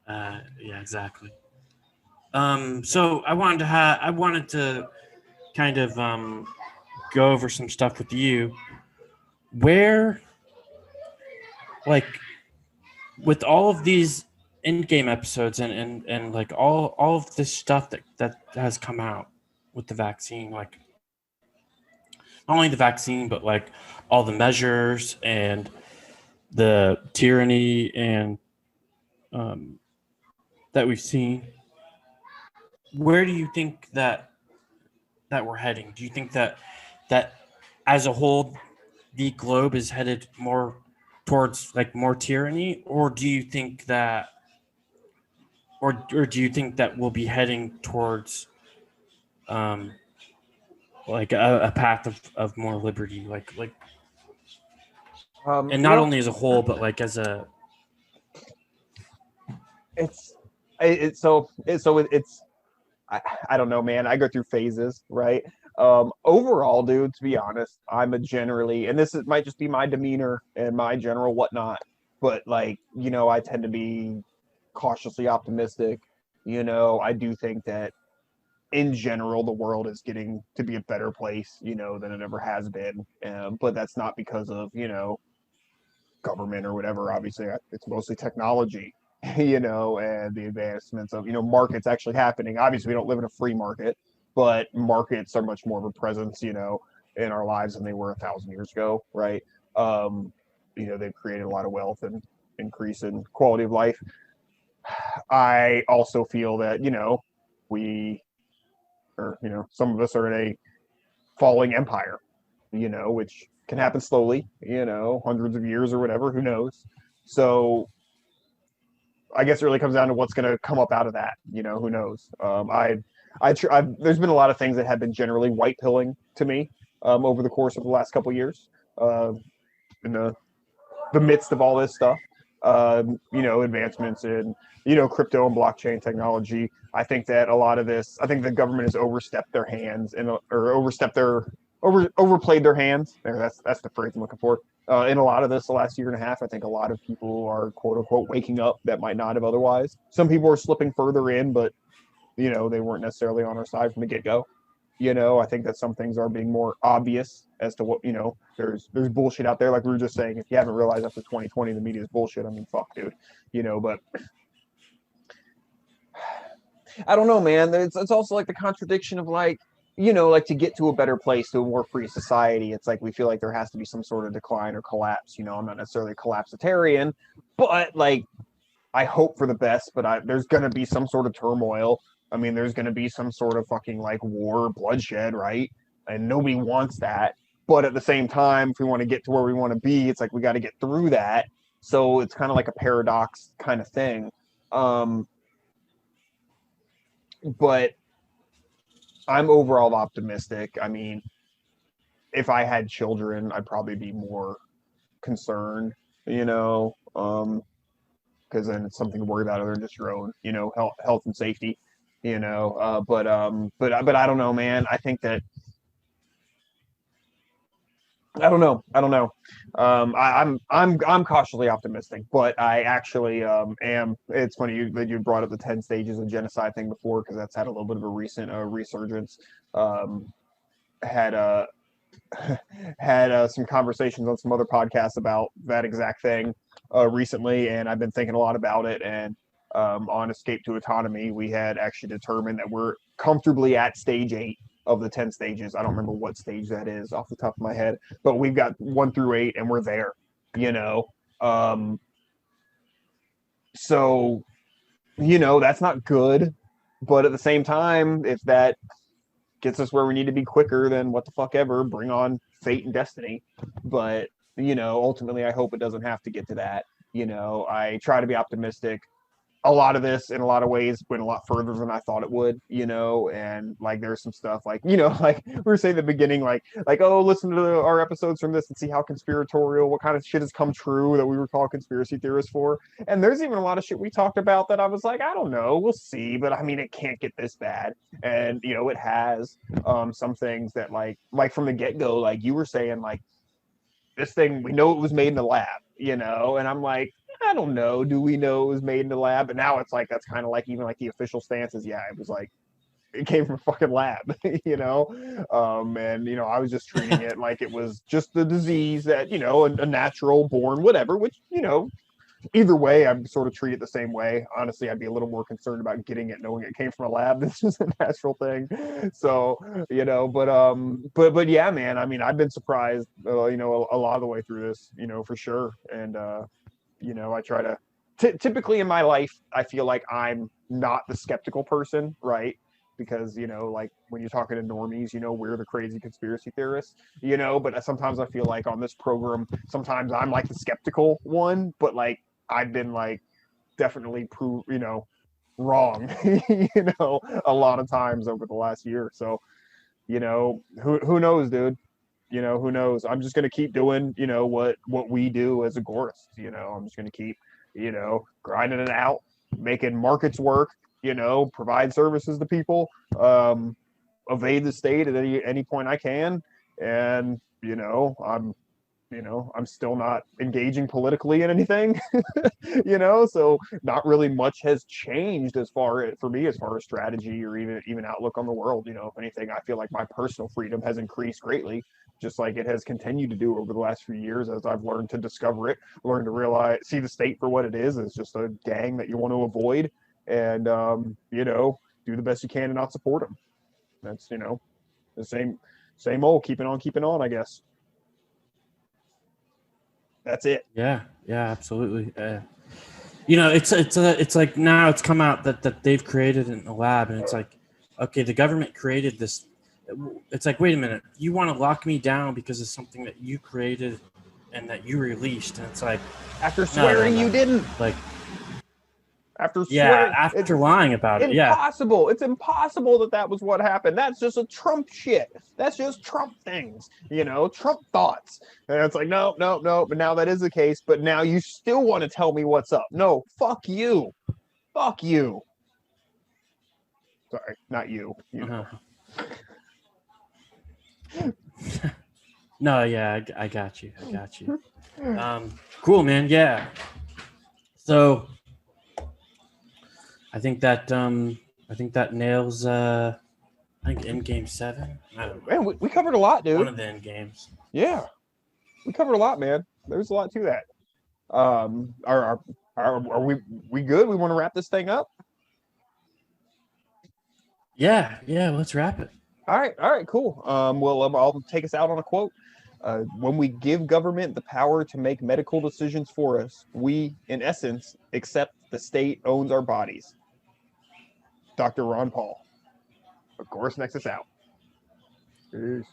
Yeah, exactly. So I wanted to kind of go over some stuff with you. Where, like, with all of these Endgame episodes and like all of this stuff that has come out with the vaccine, like not only the vaccine but like all the measures and the tyranny and that we've seen, where do you think that we're heading? Do you think that as a whole the globe is headed more towards like more tyranny, or do you think that do you think that we'll be heading towards like a path of more liberty, like and not only as a whole but like as a
it's I don't know, man. I go through phases, right? Overall, dude, to be honest, I'm a generally, and might just be my demeanor and my general whatnot, but like, I tend to be cautiously optimistic. I do think that in general, the world is getting to be a better place, than it ever has been. But that's not because of, government or whatever. Obviously, it's mostly technology, and the advancements of, markets actually happening. Obviously, we don't live in a free market, but markets are much more of a presence, in our lives than they were 1,000 years ago, right? They've created a lot of wealth and increase in quality of life. I also feel that, we, or, some of us are in a falling empire, which can happen slowly, hundreds of years or whatever, who knows? So I guess it really comes down to what's going to come up out of that, who knows? There's been a lot of things that have been generally white pilling to me over the course of the last couple of years in the midst of all this stuff, advancements in, crypto and blockchain technology. I think that a lot of this, I think the government has overstepped their hands overplayed their hands. That's the phrase I'm looking for. In a lot of this, the last year and a half, I think a lot of people are quote unquote waking up that might not have otherwise. Some people are slipping further in, but they weren't necessarily on our side from the get-go. I think that some things are being more obvious as to what, there's bullshit out there. Like we were just saying, if you haven't realized after 2020, the media is bullshit. I mean, fuck, dude, but I don't know, man. It's also like the contradiction of like, like to get to a better place, to a more free society, it's like we feel like there has to be some sort of decline or collapse. I'm not necessarily a collapsitarian, but like I hope for the best, but there's going to be some sort of turmoil. I mean, there's going to be some sort of fucking like war, bloodshed, right? And nobody wants that. But at the same time, if we want to get to where we want to be, it's like we got to get through that. So it's kind of like a paradox kind of thing. But I'm overall optimistic. I mean, if I had children, I'd probably be more concerned, because then it's something to worry about other than just your own, health and safety, but I don't know, man. I think that I don't know. I'm cautiously optimistic, but I actually am. It's funny that you brought up the 10 stages of genocide thing before, because that's had a little bit of a recent resurgence. Had some conversations on some other podcasts about that exact thing recently, and I've been thinking a lot about it. And on Escape to Autonomy, we had actually determined that we're comfortably at stage 8 of the 10 stages. I don't remember what stage that is off the top of my head, but we've got 1 through 8 and we're there, so, that's not good, but at the same time, if that gets us where we need to be quicker, then what the fuck ever, bring on fate and destiny. But, ultimately I hope it doesn't have to get to that. I try to be optimistic. a lot of this in a lot of ways went a lot further than I thought it would, you know, and like there's some stuff like, you know, like we were saying at the beginning, like, oh, listen to our episodes from this and see how conspiratorial, what kind of shit has come true that we were called conspiracy theorists for. And there's even a lot of shit we talked about that I was like, I don't know, we'll see, but I mean, it can't get this bad. And, you know, it has some things that like from the get-go, like you were saying, like, this thing, we know it was made in the lab, you know, and I'm like, I don't know, do we know it was made in the lab? But now it's like, that's kind of like, even like the official stance is, yeah, it was like, it came from a fucking lab, you know? And, you know, I was just treating it like it was just the disease that, you know, a natural born, whatever, which, you know, either way, I'm sort of treat it the same way. Honestly, I'd be a little more concerned about getting it, knowing it came from a lab. This is a natural thing. So, you know, but yeah, man, I mean, I've been surprised, you know, a lot of the way through this, you know, for sure. And, you know, I try to, typically in my life, I feel like I'm not the skeptical person, right? Because, you know, like when you're talking to normies, you know, we're the crazy conspiracy theorists, you know, but sometimes I feel like on this program, sometimes I'm like the skeptical one, but like I've been like definitely you know, wrong, you know, a lot of times over the last year. So, you know, who knows, dude? You know, who knows? I'm just gonna keep doing, you know, what we do as agorists. You know, I'm just gonna keep, you know, grinding it out, making markets work. You know, provide services to people, evade the state at any point I can, and I'm still not engaging politically in anything, you know, so not really much has changed for me as far as strategy or even outlook on the world. You know, if anything, I feel like my personal freedom has increased greatly, just like it has continued to do over the last few years as I've learned to discover it, learn to see the state for what it is. It's just a gang that you want to avoid, and you know, do the best you can and not support them. That's, you know, the same old keeping on, I guess. That's it.
Yeah, absolutely. You know, it's like now it's come out that they've created in the lab, and it's like, okay, the government created this. It's like, wait a minute, you want to lock me down because of something that you created and that you released, and it's like,
after swearing you didn't.
Like,
after swearing,
after lying about it.
Impossible. It's impossible that was what happened. That's just a Trump shit. That's just Trump things, you know, Trump thoughts. And it's like, no. But now that is the case. But now you still want to tell me what's up. No, fuck you. Fuck you. Sorry, not you. You know.
No, yeah, I got you. Cool, man. Yeah. So I think that nails I think Endgame 7. I don't know.
Man, we covered a lot, dude.
One of the end games.
Yeah. We covered a lot, man. There's a lot to that. Are we good? We want to wrap this thing up?
Yeah, let's wrap it.
All right, cool. Well, I'll take us out on a quote. When we give government the power to make medical decisions for us, we, in essence, accept the state owns our bodies. Dr. Ron Paul. Agorist Nexus out. Peace.